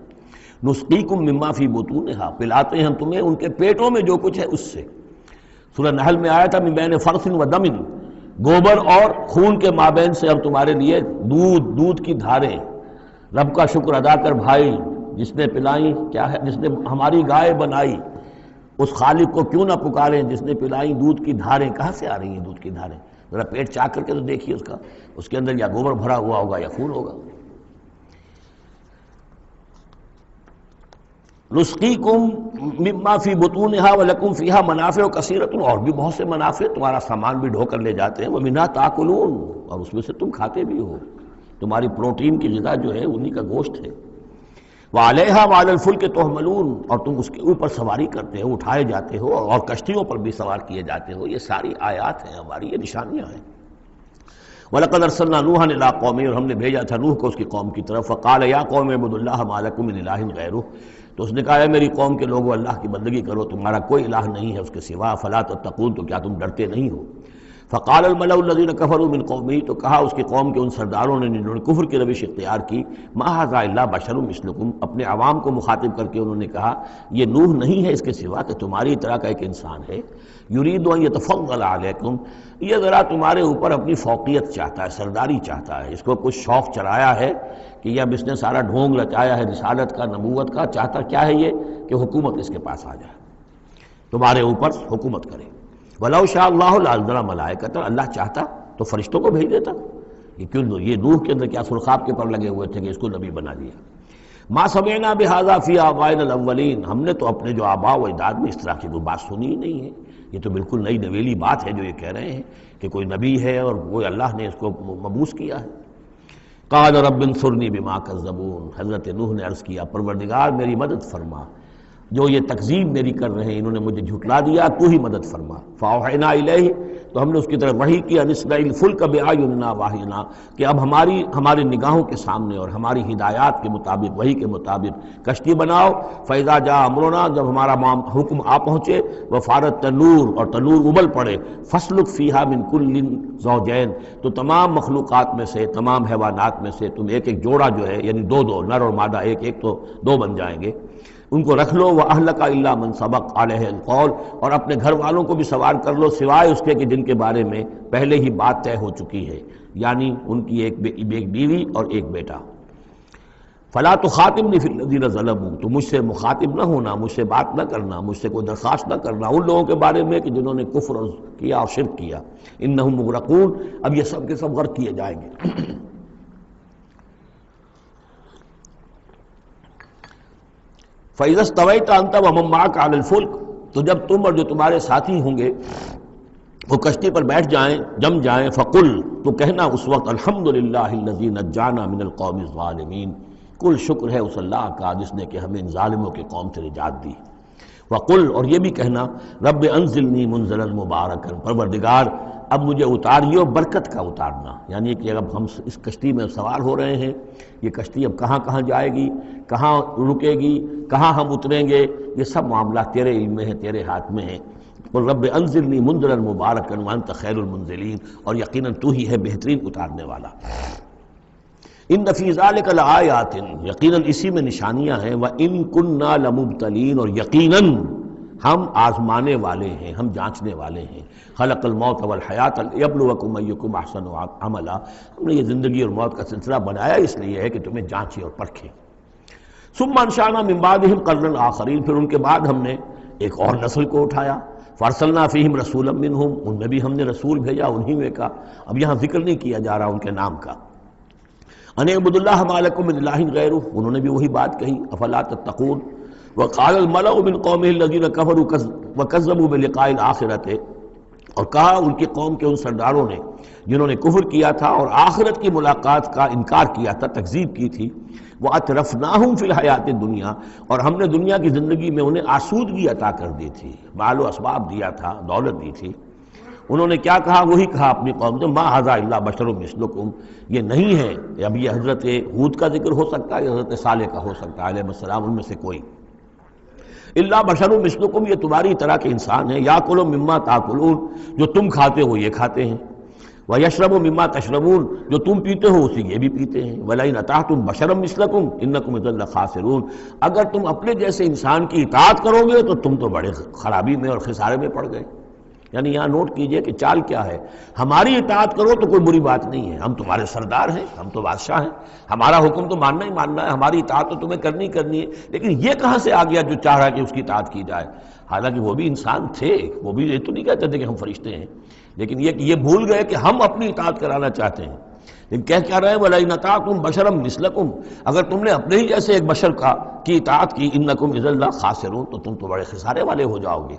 نُسْقِيكُم مِّمَّا فِي بُطُونِهَا، پلاتے ہیں ہم تمہیں ان کے پیٹوں میں جو کچھ ہے اس سے۔ سورہ نحل میں آیا تھا من بین فرث و دم، گوبر اور خون کے مابین سے ہم تمہارے لیے دودھ کی دھاریں۔ رب کا شکر ادا کر بھائی، جس نے پلائیں، کیا ہے، جس نے ہماری گائے بنائی، اس خالق کو کیوں نہ پکاریں جس نے پلائیں دودھ کی دھاریں۔ کہاں سے آ رہی ہیں دودھ کی دھاریں؟ ذرا پیٹ چاک کر کے تو دیکھیے اس کا، اس کے اندر یا گوبر بھرا ہوا ہوگا یا خون ہوگا۔ نسقیکم مما فی بطونها ولکم فیہا منافع کثیرۃ، اور بھی بہت سے منافع، تمہارا سامان بھی ڈھو کر لے جاتے ہیں، ومنھا تاکلون، اور اس میں سے تم کھاتے بھی ہو، تمہاری پروٹین کی غذا جو ہے انہی کا گوشت ہے، وعلیہا وعلی الفلک تحملون، اور تم اس کے اوپر سواری کرتے ہو، اٹھائے جاتے ہو، اور کشتیوں پر بھی سوار کیے جاتے ہو۔ یہ ساری آیات ہیں ہماری، یہ نشانیاں ہیں۔ وَلَقَدْ أَرْسَلْنَا نُوحًا إِلَىٰ قَوْمِهِ، اور ہم نے بھیجا تھا نوح کو اس کی قوم کی طرف، فَقَالَ يَا قَوْمِ اعْبُدُوا اللَّهَ مَا لَكُم مِّنْ إِلَٰهٍ غَيْرُهُ، تو اس نے کہا ہے میری قوم کے لوگوں اللہ کی بندگی کرو، تمہارا کوئی الہ نہیں ہے اس کے سوا، فَلَا تَتَّقُونَ، تو کیا تم ڈرتے نہیں ہو؟ فقال الملأ الذين كفروا من قومه، تو کہا اس کی قوم کے ان سرداروں نے جنہوں نے کفر کی روش اختیار کی، ما ھذا الا بشر مثلکم، اپنے عوام کو مخاطب کر کے انہوں نے کہا یہ نوح نہیں ہے اس کے سوا کہ تمہاری طرح کا ایک انسان ہے، یرید ان یتفضل علیکم، یہ ذرا تمہارے اوپر اپنی فوقیت چاہتا ہے، سرداری چاہتا ہے، اس کو کچھ شوق چرایا ہے کہ اب اس نے سارا ڈھونگ رچایا ہے رسالت کا، نبوت کا، چاہتا کیا ہے یہ کہ حکومت اس کے پاس آ جائے، تمہارے اوپر حکومت کرے۔ وَلَوْ شَاءَ اللَّهُ لَأَنزَلَ مَلَائِكَةً، اللہ چاہتا تو فرشتوں کو بھیج دیتا، یہ کیوں، یہ نوح کے اندر کیا سرخاب کے پر لگے ہوئے تھے کہ اس کو نبی بنا دیا۔ مَا سَمِعْنَا بِهَذَا فِي آبَائِنَا الْأَوَّلِينَ، ہم نے تو اپنے جو آباء و اجداد میں اس طرح کی کوئی بات سنی ہی نہیں ہے، یہ تو بالکل نئی نویلی بات ہے جو یہ کہہ رہے ہیں کہ کوئی نبی ہے اور وہ اللہ نے اس کو مبعوث کیا ہے۔ قَالَ رَبِّ انصُرْنِی بِمَا كَذَّبُونِ، حضرت نوح نے عرض کیا پروردگار میری مدد فرما، جو یہ تکذیب میری کر رہے ہیں، انہوں نے مجھے جھٹلا دیا، تو ہی مدد فرما۔ فَأَوْحَيْنَا إِلَيْهِ، تو ہم نے اس کی طرف وحی کیا، أَنِ اصْنَعِ الْفُلْكَ بِأَعْيُنِنَا وَحْيِنَا، کہ اب ہماری نگاہوں کے سامنے اور ہماری ہدایات کے مطابق، وحی کے مطابق کشتی بناؤ۔ فَإِذَا جَاءَ أَمْرُنَا، جب ہمارا حکم آ پہنچے، وَفَارَ التَّنُّورُ، اور تنور ابل پڑے، فَاسْلُكْ فِيهَا مِن كُلٍّ زَوْجَيْنِ، تو تمام مخلوقات میں سے، تمام حیوانات میں سے تم ایک ایک جوڑا جو ہے، یعنی دو دو، نر اور مادہ ایک ایک تو دو بن جائیں گے، ان کو رکھ لو، وَأَهْلَكَ إِلَّا مَنْ سَبَقَ عَلَيْهِ الْقَوْلُ، اور اپنے گھر والوں کو بھی سوار کر لو سوائے اس کے کہ جن کے بارے میں پہلے ہی بات طے ہو چکی ہے، یعنی ان کی ایک بیوی اور ایک بیٹا۔ فَلَا تُخَاطِبْنِي فِي الَّذِينَ ظَلَمُوا، تو مجھ سے مخاطب نہ ہونا، مجھ سے بات نہ کرنا، مجھ سے کوئی درخواست نہ کرنا ان لوگوں کے بارے میں کہ جنہوں نے کفر کیا اور شرک کیا، إِنَّهُمْ مُغْرَقُونَ، اب یہ سب کے سب غرق کیے جائیں گے۔ فَإِذَا اسْتَوَيْتَ أَنْتَ وَمَن مَّعَكَ عَلَى الْفُلْكِ، تو جب تم اور جو تمہارے ساتھی ہوں گے وہ کشتی پر بیٹھ جائیں، جم جائیں، فَقُلْ، تو کہنا اس وقت الحمدللہ الذی نجانا من القوم الظالمین، کل شکر ہے اس اللہ کا جس نے کہ ہمیں ان ظالموں کی قوم سے نجات دی۔ وَقُلْ، اور یہ بھی کہنا رب انزلنی منزلا مبارکا، پروردگار اب مجھے اتاریو برکت کا اتارنا، یعنی کہ اب ہم اس کشتی میں سوار ہو رہے ہیں، یہ کشتی اب کہاں کہاں جائے گی، کہاں رکے گی، کہاں ہم اتریں گے، یہ سب معاملات تیرے علم میں ہیں، تیرے ہاتھ میں ہیں۔ اور رب انزلنی منزلا مبارکا وانت خیر المنزلین، اور یقیناً تو ہی ہے بہترین اتارنے والا۔ ان فی ذلک لآیات، یقیناً اسی میں نشانیاں ہیں، وان کنا لمبتلین، اور یقیناً ہم آزمانے والے ہیں، ہم جانچنے والے ہیں۔ خلق الموت والحیات لیبلوکم ایکم احسن عملا، ہم نے یہ زندگی اور موت کا سلسلہ بنایا اس لیے ہے کہ تمہیں جانچے اور پرکھے۔ ثم انشأنا من بعدہم قرنا آخرین، پھر ان کے بعد ہم نے ایک اور نسل کو اٹھایا، فارسلنا فیہم رسولا منہم، ان میں بھی ہم نے رسول بھیجا انہی میں کا، اب یہاں ذکر نہیں کیا جا رہا ان کے نام کا۔ ان اعبدوا اللہ ما لکم من الہ غیرہ، انہوں نے بھی وہی بات کہی، افلا تتقون۔ وقال الملأ من قومه الذين كفروا وكذبوا بلقاء الآخرة، اور کہا ان کی قوم کے ان سرداروں نے جنہوں نے کفر کیا تھا اور آخرت کی ملاقات کا انکار کیا تھا، تکذیب کی تھی، وَأَتْرَفْنَاهُمْ فِي الْحَيَاةِ الدُّنْيَا، اور ہم نے دنیا کی زندگی میں انہیں آسودگی عطا کر دی تھی، مال و اسباب دیا تھا، دولت دی تھی۔ انہوں نے کیا کہا، وہی کہا اپنی قوم سے، مَا هَذَا إِلَّا بَشَرٌ مِثْلُكُمْ، یہ نہیں ہے، اب یہ حضرت ہود کا ذکر ہو سکتا ہے، حضرت صالح کا ہو سکتا ہے علیہ السلام، ان میں سے کوئی۔ اللہ بشر مثلکم، یہ تمہاری طرح کے انسان ہیں، یاکل مما تاکلون، جو تم کھاتے ہو یہ کھاتے ہیں، ویشرب مما تشربون، جو تم پیتے ہو اسی یہ بھی پیتے ہیں، ولئن اطعتم بشرا مثلکم انکم اذا لخاسرون، اگر تم اپنے جیسے انسان کی اطاعت کرو گے تو تم تو بڑے خرابی میں اور خسارے میں پڑ گئے۔ یعنی یہاں نوٹ کیجئے کہ چال کیا ہے، ہماری اطاعت کرو تو کوئی بری بات نہیں ہے، ہم تمہارے سردار ہیں، ہم تو بادشاہ ہیں، ہمارا حکم تو ماننا ہی ماننا ہے، ہماری اطاعت تو تمہیں کرنی کرنی ہے، لیکن یہ کہاں سے آ گیا جو چاہ رہا ہے کہ اس کی اطاعت کی جائے، حالانکہ وہ بھی انسان تھے، وہ بھی یہ تو نہیں کہتے تھے کہ ہم فرشتے ہیں، لیکن یہ بھول گئے کہ ہم اپنی اطاعت کرانا چاہتے ہیں، لیکن کہہ کیا رہے ہیں وَلَئِنْ أَطَعْتُمْ بَشَرًا مِثْلَكُمْ، اگر تم نے اپنے ہی جیسے ایک بشر کا کی اطاعت کی انکم اذا لخاسرون، تو تم تو بڑے خسارے والے ہو جاؤ گے۔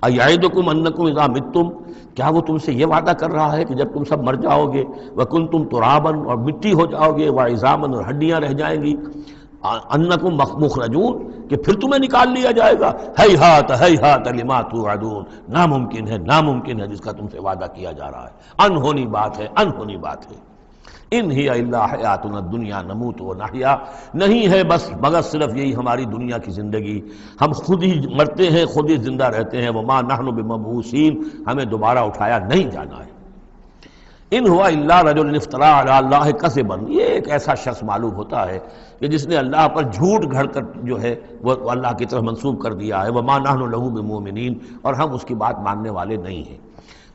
ایعدکم انکم اذا متم، کیا وہ تم سے یہ وعدہ کر رہا ہے کہ جب تم سب مر جاؤ گے، وکنتم ترابا، اور مٹی ہو جاؤ گے، وعظاما، اور ہڈیاں رہ جائیں گی، انکم مخرجون، کہ پھر تمہیں نکال لیا جائے گا، ہیہات ہیہات لما توعدون، ناممکن ہے ناممکن ہے جس کا تم سے وعدہ کیا جا رہا ہے، انہونی بات ہے انہونی بات ہے۔ ان ہی الا حیاتنا الدنیا نموت و نحیا، نہیں ہے بس مگر صرف یہی ہماری دنیا کی زندگی، ہم خود ہی مرتے ہیں خود ہی زندہ رہتے ہیں، وما نحن بمبعوثین، ہمیں دوبارہ اٹھایا نہیں جانا ہے۔ ان ہوا الا رجل افترا علی اللہ کذبا، یہ ایک ایسا شخص معلوم ہوتا ہے کہ جس نے اللہ پر جھوٹ گھڑ کر جو ہے وہ اللہ کی طرف منسوب کر دیا ہے، وما نحن لہ بمؤمنین، اور ہم اس کی بات ماننے والے نہیں ہیں۔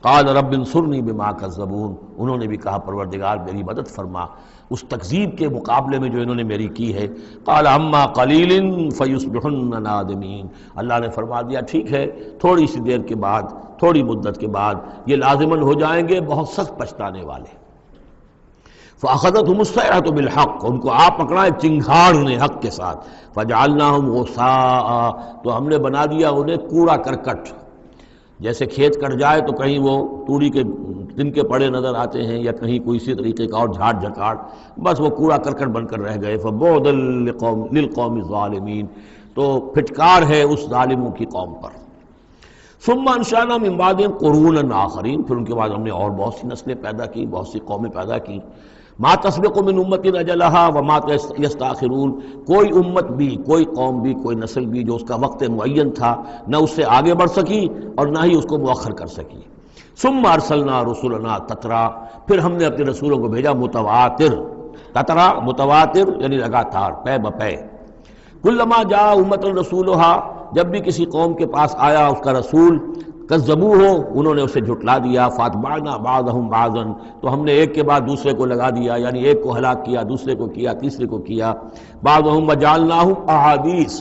قال رب انصرنی بما کذبون، انہوں نے بھی کہا پروردگار میری مدد فرما اس تکذیب کے مقابلے میں جو انہوں نے میری کی ہے۔ قال اما قلیل فیصبحن نادمین، اللہ نے فرما دیا ٹھیک ہے تھوڑی سی دیر کے بعد، تھوڑی مدت کے بعد یہ لازماً ہو جائیں گے بہت سخت پچھتانے والے۔ فاخذتهم الصیحۃ بالحق، ان کو آ پکڑا ایک چنگھاڑ نے حق کے ساتھ، فجعلناہم غثاء، تو ہم نے بنا دیا انہیں کوڑا کرکٹ، جیسے کھیت کٹ جائے تو کہیں وہ توری کے دن کے پڑے نظر آتے ہیں یا کہیں کوئی اسی طریقے کا اور جھاڑ جھکاڑ، بس وہ کوڑا کرکٹ بن کر رہ گئے۔ فبعدا للقوم الظالمین، تو پھٹکار ہے اس ظالموں کی قوم پر۔ ثم انشأنا من بعدهم قرونا آخرین، پھر ان کے بعد ہم نے اور بہت سی نسلیں پیدا کی، بہت سی قومیں پیدا کی۔ ما تسبق من امت اجلها وما یستاخرون، کوئی امت بھی، کوئی قوم بھی، کوئی نسل بھی جو اس کا وقت معین تھا نہ اس سے آگے بڑھ سکی اور نہ ہی اس کو مؤخر کر سکی۔ ثم ارسلنا رسلنا تترا، پھر ہم نے اپنے رسولوں کو بھیجا متواتر، تترا متواتر یعنی لگاتار، پے بپے۔ کلما جاء امۃ رسولها، جب بھی کسی قوم کے پاس آیا اس کا رسول، کذبوہ، انہوں نے اسے جھٹلا دیا، فاتبعنا بعضهم بعضا، تو ہم نے ایک کے بعد دوسرے کو لگا دیا، یعنی ایک کو ہلاک کیا، دوسرے کو کیا، تیسرے کو کیا۔ بعضهم وجعلناهم احادیث،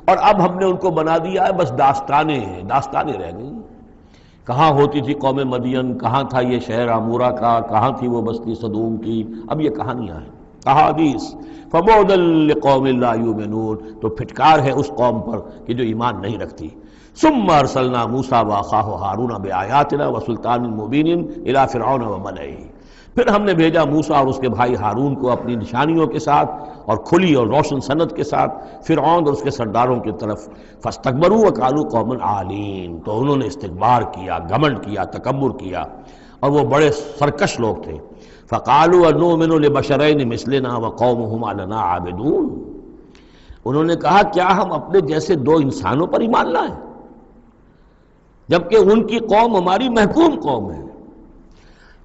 اور اب ہم نے ان کو بنا دیا ہے بس داستانیں ہیں، داستانیں رہ گئی۔ کہاں ہوتی تھی قوم مدین، کہاں تھا یہ شہر عمورہ کا، کہاں تھی وہ بستی صدوم کی، اب یہ کہانیاں ہیں، احادیث۔ فبعدا لقوم لا یؤمنون، تو پھٹکار ہے اس قوم پر کہ جو ایمان نہیں رکھتی۔ ثم ارسلنا موسیٰ واخاہ ہارون بآیاتنا وسلطان مبین الی فرعون وملئہ، پھر ہم نے بھیجا موسیٰ اور اس کے بھائی ہارون کو اپنی نشانیوں کے ساتھ اور کھلی اور روشن سند کے ساتھ فرعون اور اس کے سرداروں کی طرف۔ فاستکبروا وقالوا قوم عالین، تو انہوں نے استکبار کیا، گھمنڈ کیا، تکبر کیا، اور وہ بڑے سرکش لوگ تھے۔ فقالوا انؤمن لبشرین مثلنا وقومهما لنا عابدون، انہوں نے کہا کیا ہم اپنے جیسے دو انسانوں پر ایمان لائیں جبکہ ان کی قوم ہماری محکوم قوم ہے۔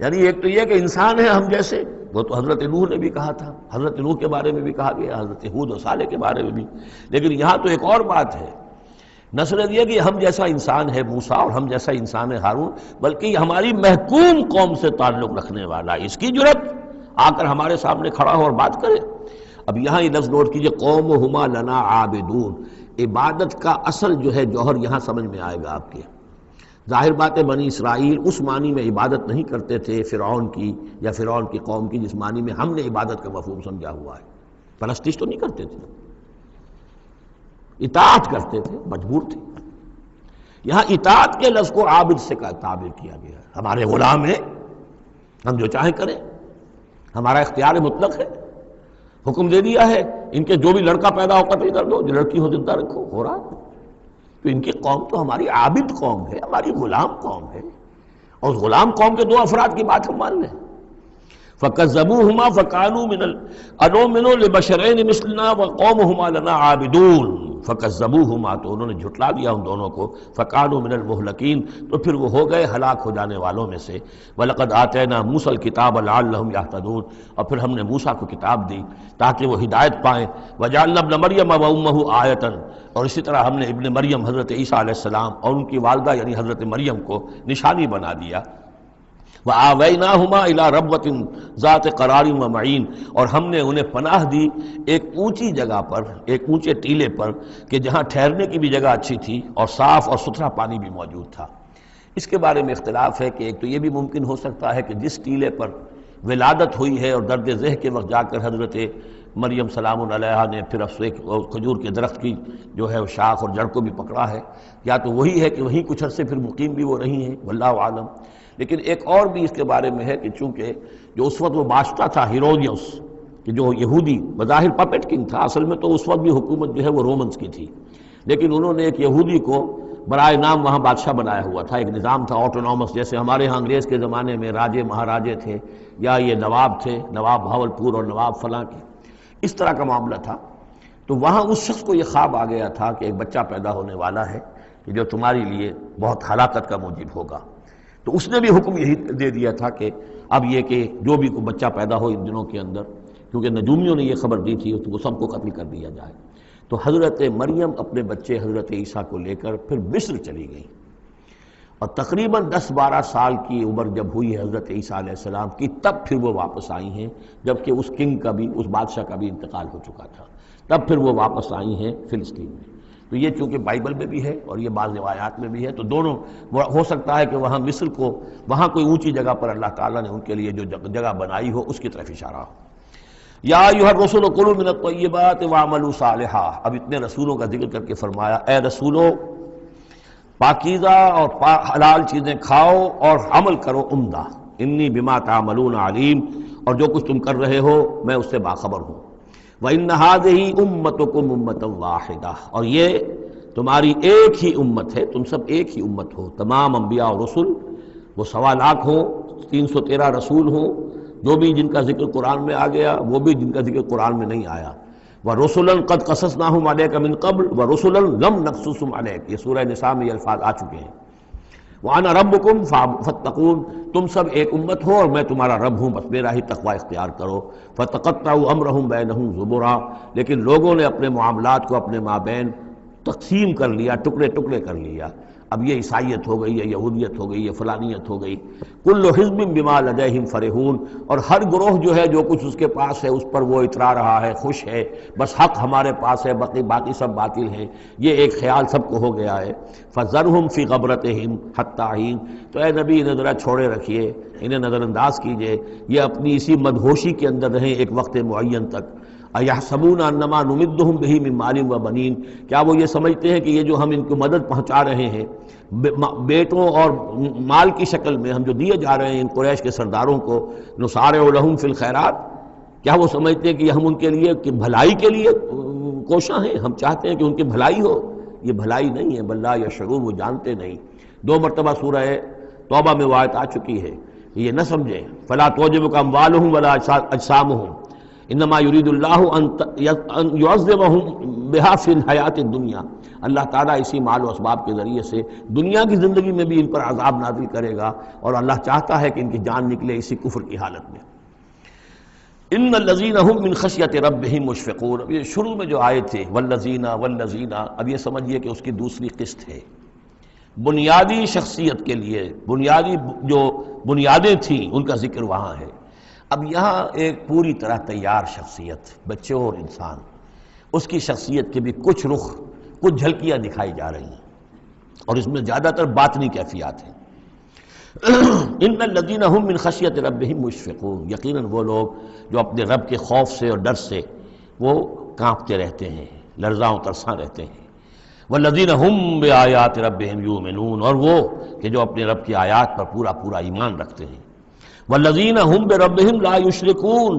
یعنی ایک تو یہ کہ انسان ہے ہم جیسے، وہ تو حضرت نوح نے بھی کہا تھا، حضرت نوح کے بارے میں بھی کہا گیا، حضرت ہود و صالح کے بارے میں بھی، لیکن یہاں تو ایک اور بات ہے، نہ صرف یہ کہ ہم جیسا انسان ہے موسیٰ اور ہم جیسا انسان ہے ہارون، بلکہ یہ ہماری محکوم قوم سے تعلق رکھنے والا، اس کی جرت آ کر ہمارے سامنے کھڑا ہو اور بات کرے۔ اب یہاں یہ لفظ نوٹ کیجئے، قومہما لنا عابدون، عبادت کا اصل جو ہے جوہر یہاں سمجھ میں آئے گا آپ کے۔ ظاہر بات ہے بنی اسرائیل اس معنی میں عبادت نہیں کرتے تھے فرعون کی یا فرعون کی قوم کی جس معنی میں ہم نے عبادت کا مفہوم سمجھا ہوا ہے، پرستش تو نہیں کرتے تھے، اطاعت کرتے تھے، مجبور تھے۔ یہاں اطاعت کے لفظ کو عابد سے تعبیر کیا گیا ہے، ہمارے غلام ہیں، ہم جو چاہیں کریں، ہمارا اختیار مطلق ہے، حکم دے دیا ہے ان کے جو بھی لڑکا پیدا ہو قتل کر دو، جو لڑکی ہو زندہ رکھو، ہو رہا ہے۔ تو ان کی قوم تو ہماری عابد قوم ہے، ہماری غلام قوم ہے، اور اس غلام قوم کے دو افراد کی بات ہم مان لیں۔ فَكَذَّبُوهُمَا فَكَانُوا مِنَ أَنُؤْمِنُ لِبَشَرَيْنِ مِثْلِنَا وَقَوْمُهُمَا لَنَا عَابِدُونَ فَكَذَّبُوهُمَا، تو انہوں نے جھٹلا دیا ان دونوں کو، فَكَانُوا مِنَ الْمُهْلَكِينَ، تو پھر وہ ہو گئے ہلاک ہو جانے والوں میں سے۔ وَلَقَدْ آتَيْنَا مُوسَى الْكِتَابَ لَعَلَّهُمْ يَهْتَدُونَ، اور پھر ہم نے موسیٰ کو کتاب دی تاکہ وہ ہدایت پائیں۔ وَجَعَلْنَا ابْنَ مَرْيَمَ وَأُمَّهُ آیَةً، اور اسی طرح ہم نے ابن مریم حضرت عیسیٰ علیہ السلام اور ان کی والدہ یعنی حضرت مریم کو نشانی بنا دیا۔ وَآوَيْنَاهُمَا إِلَىٰ رَبْوَةٍ ذَاتِ قَرَارٍ وَمَعِينٍ، اور ہم نے انہیں پناہ دی ایک اونچی جگہ پر، ایک اونچے ٹیلے پر کہ جہاں ٹھہرنے کی بھی جگہ اچھی تھی اور صاف اور ستھرا پانی بھی موجود تھا۔ اس کے بارے میں اختلاف ہے کہ ایک تو یہ بھی ممکن ہو سکتا ہے کہ جس ٹیلے پر ولادت ہوئی ہے اور درد ذہ کے وقت جا کر حضرت مریم سلام علیہا نے پھر ایک کھجور کے درخت کی جو ہے شاخ اور جڑ کو بھی پکڑا ہے، یا تو وہی ہے کہ وہیں کچھ عرصے پھر مقیم بھی وہ رہی ہیں، واللہ عالم۔ لیکن ایک اور بھی اس کے بارے میں ہے کہ چونکہ جو اس وقت وہ بادشاہ تھا ہیرودیوس، کہ جو یہودی بظاہر پپٹ کنگ تھا، اصل میں تو اس وقت بھی حکومت جو ہے وہ رومنز کی تھی، لیکن انہوں نے ایک یہودی کو برائے نام وہاں بادشاہ بنایا ہوا تھا۔ ایک نظام تھا آٹونومس، جیسے ہمارے ہاں انگریز کے زمانے میں راجے مہاراجے تھے، یا یہ نواب تھے، نواب بھاولپور اور نواب فلاں کے، اس طرح کا معاملہ تھا۔ تو وہاں اس شخص کو یہ خواب آ گیا تھا کہ ایک بچہ پیدا ہونے والا ہے کہ جو تمہاری لیے بہت ہلاکت کا موجب ہوگا۔ تو اس نے بھی حکم یہی دے دیا تھا کہ اب یہ کہ جو بھی کوئی بچہ پیدا ہو ان دنوں کے اندر، کیونکہ نجومیوں نے یہ خبر دی تھی، تو وہ سب کو قتل کر دیا جائے۔ تو حضرت مریم اپنے بچے حضرت عیسیٰ کو لے کر پھر مصر چلی گئی، اور تقریباً 10-12 سال کی عمر جب ہوئی ہے حضرت عیسیٰ علیہ السلام کی، تب پھر وہ واپس آئی ہیں، جبکہ اس کنگ کا بھی، اس بادشاہ کا بھی انتقال ہو چکا تھا، تب پھر وہ واپس آئی ہیں فلسطین میں۔ تو یہ چونکہ بائبل میں بھی ہے اور یہ بعض روایات میں بھی ہے، تو دونوں ہو سکتا ہے کہ وہاں مصر کو، وہاں کوئی اونچی جگہ پر اللہ تعالیٰ نے ان کے لیے جو جگہ بنائی ہو اس کی طرف اشارہ ہو۔ یا ایھا الرسل کلوا من الطیبات واعملوا صالحا، اب اتنے رسولوں کا ذکر کر کے فرمایا اے رسولو پاکیزہ اور حلال چیزیں کھاؤ اور عمل کرو عمدہ، انی بما تعملون علیم، اور جو کچھ تم کر رہے ہو میں اس سے باخبر ہوں۔ وَإِنَّ هَٰذِهِ أُمَّتُكُمْ أُمَّةً وَاحِدَةً، اور یہ تمہاری ایک ہی امت ہے، تم سب ایک ہی امت ہو، تمام انبیاء اور رسل، وہ 1.25 لاکھ ہوں، 313 رسول ہوں، جو بھی جن کا ذکر قرآن میں آ گیا، وہ بھی جن کا ذکر قرآن میں نہیں آیا۔ وَرُسُلًا قَدْ قَصَصْنَاهُمْ عَلَيْكَ مِن قَبْلُ وَرُسُلًا لَمْ نَقْصُصْهُمْ عَلَيْكَ، یہ سورہ نساء میں یہ الفاظ آ چکے ہیں۔ وَأَنَا رَبُّكُمْ فَاتَّقُونِ، تم سب ایک امت ہو اور میں تمہارا رب ہوں، بس میرا ہی تقوی اختیار کرو۔ فَتَقَطَّعُوا أَمْرَهُمْ بَيْنَهُمْ زُبُرًا، لیکن لوگوں نے اپنے معاملات کو اپنے مابین تقسیم کر لیا، ٹکڑے ٹکڑے کر لیا۔ اب یہ عیسائیت ہو گئی، یہ یہودیت ہو گئی، یہ فلانیت ہو گئی۔ کل حزب بما لدیہم فرحون، اور ہر گروہ جو ہے جو کچھ اس کے پاس ہے اس پر وہ اترا رہا ہے، خوش ہے، بس حق ہمارے پاس ہے، باقی سب باطل ہیں، یہ ایک خیال سب کو ہو گیا ہے۔ فذرہم فی غبرتہم حتی حین، تو اے نبی انہیں ذرا چھوڑے رکھیے، انہیں نظر انداز کیجئے، یہ اپنی اسی مدہوشی کے اندر رہیں ایک وقت معین تک۔ اَيَحْسَبُونَ أَنَّمَا نُمِدُّهُم بِهِ مِن مَالٍ وَبَنِينَ، کیا وہ یہ سمجھتے ہیں کہ یہ جو ہم ان کو مدد پہنچا رہے ہیں بیٹوں اور مال کی شکل میں، ہم جو دیے جا رہے ہیں ان قریش کے سرداروں کو، نُسَارِعُ لَهُمْ فِي الْخَيْرَاتِ، کیا وہ سمجھتے ہیں کہ ہم ان کے لیے کہ بھلائی کے لیے کوشاں ہیں، ہم چاہتے ہیں کہ ان کی بھلائی ہو؟ یہ بھلائی نہیں ہے، بل لا یشعرون، وہ جانتے نہیں۔ 2 مرتبہ سورہ توبہ میں وہ آیت آ چکی ہے، یہ نہ سمجھیں۔ فَلَا تُعْجِبُكَ أَمْوَالُهُمْ وَلَا أَجْسَامُهُم انما یرید اللہ ان یعذبہم بہا فی الحیات الدنیا، اللہ تعالیٰ اسی مال و اسباب کے ذریعے سے دنیا کی زندگی میں بھی ان پر عذاب نازل کرے گا، اور اللہ چاہتا ہے کہ ان کی جان نکلے اسی کفر کی حالت میں۔ ان الذین هم من خشیۃ ربہم مشفقون، اب یہ شروع میں جو آئے تھے والذین، اب یہ سمجھیے کہ اس کی دوسری قسط ہے۔ بنیادی شخصیت کے لیے بنیادی جو بنیادیں تھیں ان کا ذکر وہاں ہے۔ اب یہاں ایک پوری طرح تیار شخصیت، بچے اور انسان، اس کی شخصیت کے بھی کچھ رخ، کچھ جھلکیاں دکھائی جا رہی ہیں، اور اس میں زیادہ تر باطنی کیفیات ہیں۔ ان الذین هم من خشیۃ ربہم مشفقون، یقیناً وہ لوگ جو اپنے رب کے خوف سے اور ڈر سے وہ کانپتے رہتے ہیں، لرزاں و ترساں رہتے ہیں۔ والذین هم بآیات ربہم یؤمنون، اور وہ کہ جو اپنے رب کی آیات پر پورا پورا ایمان رکھتے ہیں۔ والذین هم بربہم لا یشرکون،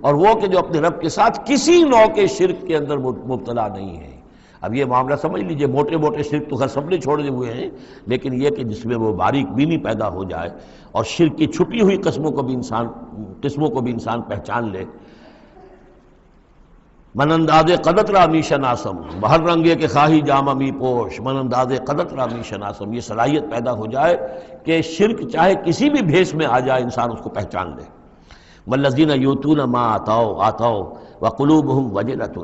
اور وہ کہ جو اپنے رب کے ساتھ کسی نوع کے شرک کے اندر مبتلا نہیں ہے۔ اب یہ معاملہ سمجھ لیجئے، موٹے موٹے شرک تو خیر سب نے چھوڑے ہوئے ہیں، لیکن یہ کہ جس میں وہ باریک بینی پیدا ہو جائے اور شرک کی چھپی ہوئی قسموں کو بھی انسان پہچان لے۔ من انداز قدت را می شناسم، بہر رنگے کے خواہی جامہ می پوش، من انداز قدت را می شناسم، یہ صلاحیت پیدا ہو جائے کہ شرک چاہے کسی بھی بھیس میں آ جائے انسان اس کو پہچان لے۔ والذین یؤتون ما آتوا وقلوبہم وجلۃ،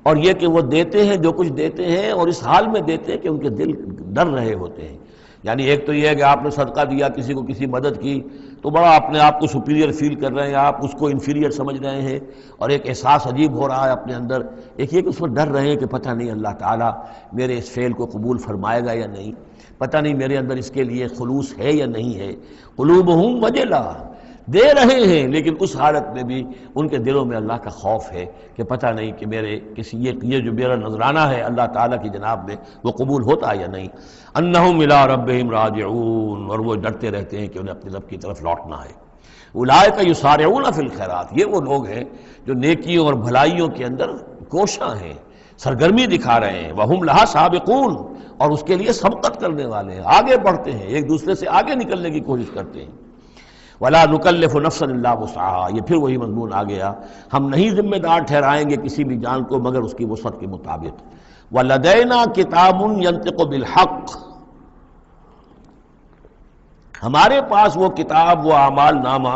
اور یہ کہ وہ دیتے ہیں جو کچھ دیتے ہیں اور اس حال میں دیتے ہیں کہ ان کے دل ڈر رہے ہوتے ہیں۔ یعنی ایک تو یہ ہے کہ آپ نے صدقہ دیا، کسی کو کسی مدد کی، تو بڑا اپنے آپ کو سپیریئر فیل کر رہے ہیں، آپ اس کو انفیریئر سمجھ رہے ہیں، اور ایک احساس عجیب ہو رہا ہے اپنے اندر۔ ایک یہ کہ اس پر ڈر رہے ہیں کہ پتہ نہیں اللہ تعالیٰ میرے اس فعل کو قبول فرمائے گا یا نہیں، پتہ نہیں میرے اندر اس کے لیے خلوص ہے یا نہیں ہے۔ قلوبہم وجلہ، دے رہے ہیں، لیکن اس حالت میں بھی ان کے دلوں میں اللہ کا خوف ہے کہ پتہ نہیں کہ میرے یہ جو میرا نذرانہ ہے اللہ تعالیٰ کی جناب میں وہ قبول ہوتا یا نہیں۔ انہم الی ربہم راجعون، اور وہ ڈرتے رہتے ہیں کہ انہیں اپنے رب کی طرف لوٹنا ہے۔ اولئک یسارعون فی الخیرات، یہ وہ لوگ ہیں جو نیکیوں اور بھلائیوں کے اندر کوشاں ہیں، سرگرمی دکھا رہے ہیں، وہم لہا سابقون، اور اس کے لیے سبقت کرنے والے ہیں، آگے بڑھتے ہیں، ایک دوسرے سے آگے نکلنے کی کوشش کرتے ہیں۔ وَلَا نُكَلِّفُ نَفْسًا إِلَّا وُسْعَهَا، یہ پھر وہی مضمون آ گیا، ہم نہیں ذمہ دار ٹھہرائیں گے کسی بھی جان کو مگر اس کی وسعت کے مطابق۔ وَلَدَيْنَا كِتَابٌ يَنطِقُ بِالْحَقِّ، ہمارے پاس وہ کتاب، وہ اعمال نامہ،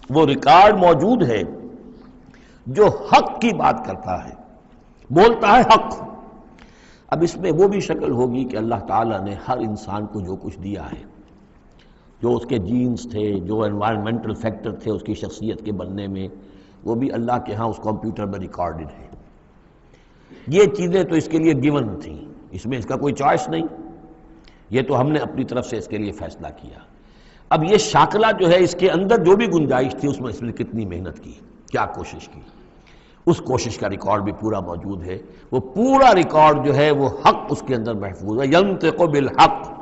وہ ریکارڈ موجود ہے جو حق کی بات کرتا ہے، بولتا ہے حق۔ اب اس میں وہ بھی شکل ہوگی کہ اللہ تعالیٰ نے ہر انسان کو جو کچھ دیا ہے، جو اس کے جینز تھے، جو انوائرمنٹل فیکٹر تھے اس کی شخصیت کے بننے میں، وہ بھی اللہ کے ہاں اس کمپیوٹر میں ریکارڈڈ ہے۔ یہ چیزیں تو اس کے لیے گیون تھیں، اس میں اس کا کوئی چوائس نہیں، یہ تو ہم نے اپنی طرف سے اس کے لیے فیصلہ کیا۔ اب یہ شاکلہ جو ہے، اس کے اندر جو بھی گنجائش تھی اس نے کتنی محنت کی، کیا کوشش کی، اس کوشش کا ریکارڈ بھی پورا موجود ہے۔ وہ پورا ریکارڈ جو ہے وہ حق اس کے اندر محفوظ ہے، ینطق بالحق۔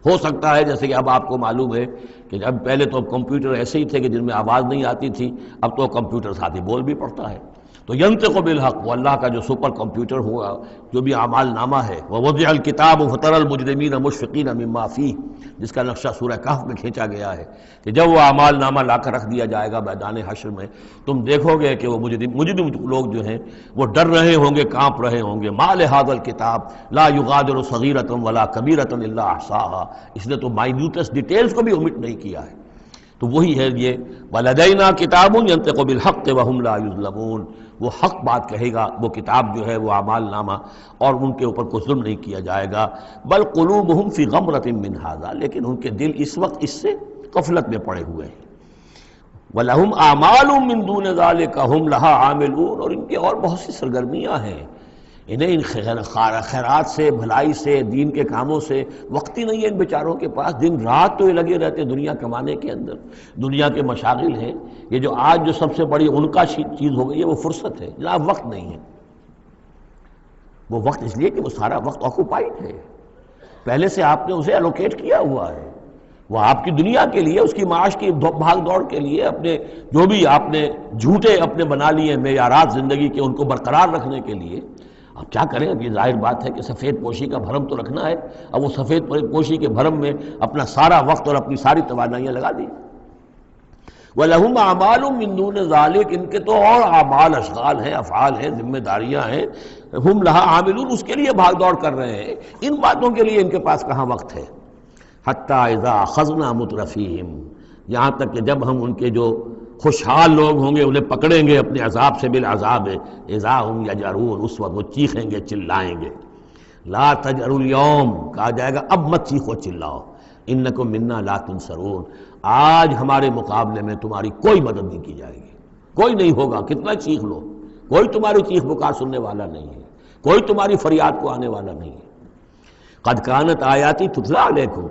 ہو سکتا ہے جیسے کہ اب آپ کو معلوم ہے کہ اب پہلے تو کمپیوٹر ایسے ہی تھے کہ جن میں آواز نہیں آتی تھی، اب تو کمپیوٹر ساتھ ہی بول بھی پڑتا ہے، تو ینطق بالحق، وہ اللہ کا جو سپر کمپیوٹر ہوا، جو بھی اعمال نامہ ہے، وَوَضِعَ الْكِتَابُ فَتَرَى الْمُجْرِمِينَ مُشْفِقِينَ مِمَّا فِيهِ، جس کا نقشہ سورہ کہف میں کھینچا گیا ہے کہ جب وہ اعمال نامہ لا کر رکھ دیا جائے گا میدان حشر میں، تم دیکھو گے کہ وہ مجرم لوگ جو ہیں وہ ڈر رہے ہوں گے، کانپ رہے ہوں گے۔ مَا لِهَذَا الْكِتَابِ لَا يُغَادِرُ صَغِيرَةً وَلَا كَبِيرَةً إِلَّا أَحْصَاهَا، اس نے تو مائنیوٹس ڈیٹیلز کو بھی omit نہیں کیا ہے۔ تو وہی ہے یہ وَلَدَيْنَا كِتَابٌ يَنطِقُ بِالْحَقِّ وَهُمْ لَا يُظْلَمُونَ، وہ حق بات کہے گا، وہ کتاب جو ہے وہ اعمال نامہ، اور ان کے اوپر کوئی ظلم نہیں کیا جائے گا۔ بل قلوبہم فی غمرۃ من ھذا، لیکن ان کے دل اس وقت اس سے غفلت میں پڑے ہوئے ہیں۔ وَلَهُمْ أَعْمَالٌ مِّن دُونِ ذَلِكَ هُمْ لَهَا عَامِلُونَ، اور ان کی اور بہت سی سرگرمیاں ہیں، انہیں ان خیرات سے، بھلائی سے، دین کے کاموں سے وقت ہی نہیں ہے ان بیچاروں کے پاس، دن رات تو یہ لگے رہتے دنیا کمانے کے اندر، دنیا کے مشاغل ہیں۔ یہ جو آج جو سب سے بڑی ان کا چیز ہو گئی ہے وہ فرصت ہے، جناب وقت نہیں ہے۔ وہ وقت اس لیے کہ وہ سارا وقت آکوپائڈ ہے، پہلے سے آپ نے اسے الوکیٹ کیا ہوا ہے، وہ آپ کی دنیا کے لیے، اس کی معاش کی بھاگ دوڑ کے لیے، اپنے جو بھی آپ نے جھوٹے اپنے بنا لیے معیارات زندگی کے، ان کو برقرار رکھنے کے لیے۔ اب کیا کریں، اب یہ ظاہر بات ہے کہ سفید پوشی کا بھرم تو رکھنا ہے، اب وہ سفید پوشی کے بھرم میں اپنا سارا وقت اور اپنی ساری توانائیاں لگا دی۔ وَلَهُمْ أَعْمَالٌ مِّن دُونِ ذَلِكَ، ان کے تو اور اعمال، اشغال ہیں، افعال ہیں، ذمہ داریاں ہیں، ہم لها عاملون، اس کے لیے بھاگ دوڑ کر رہے ہیں، ان باتوں کے لیے ان کے پاس کہاں وقت ہے۔ حتی اذا اخذنا مترفیہم، یہاں تک کہ جب ہم ان کے جو خوشحال لوگ ہوں گے انہیں پکڑیں گے اپنے عذاب سے، بالعذاب اذا ہم یجرون، اس وقت وہ چیخیں گے، چلائیں گے۔ لا تجروا اليوم، کہا جائے گا اب مت چیخو چلاؤ، انکم منا لا تنصرون، آج ہمارے مقابلے میں تمہاری کوئی مدد نہیں کی جائے گی، کوئی نہیں ہوگا، کتنا چیخ لو، کوئی تمہاری چیخ پکار سننے والا نہیں ہے، کوئی تمہاری فریاد کو آنے والا نہیں ہے۔ قد کانت آیاتی تتلی علیکم،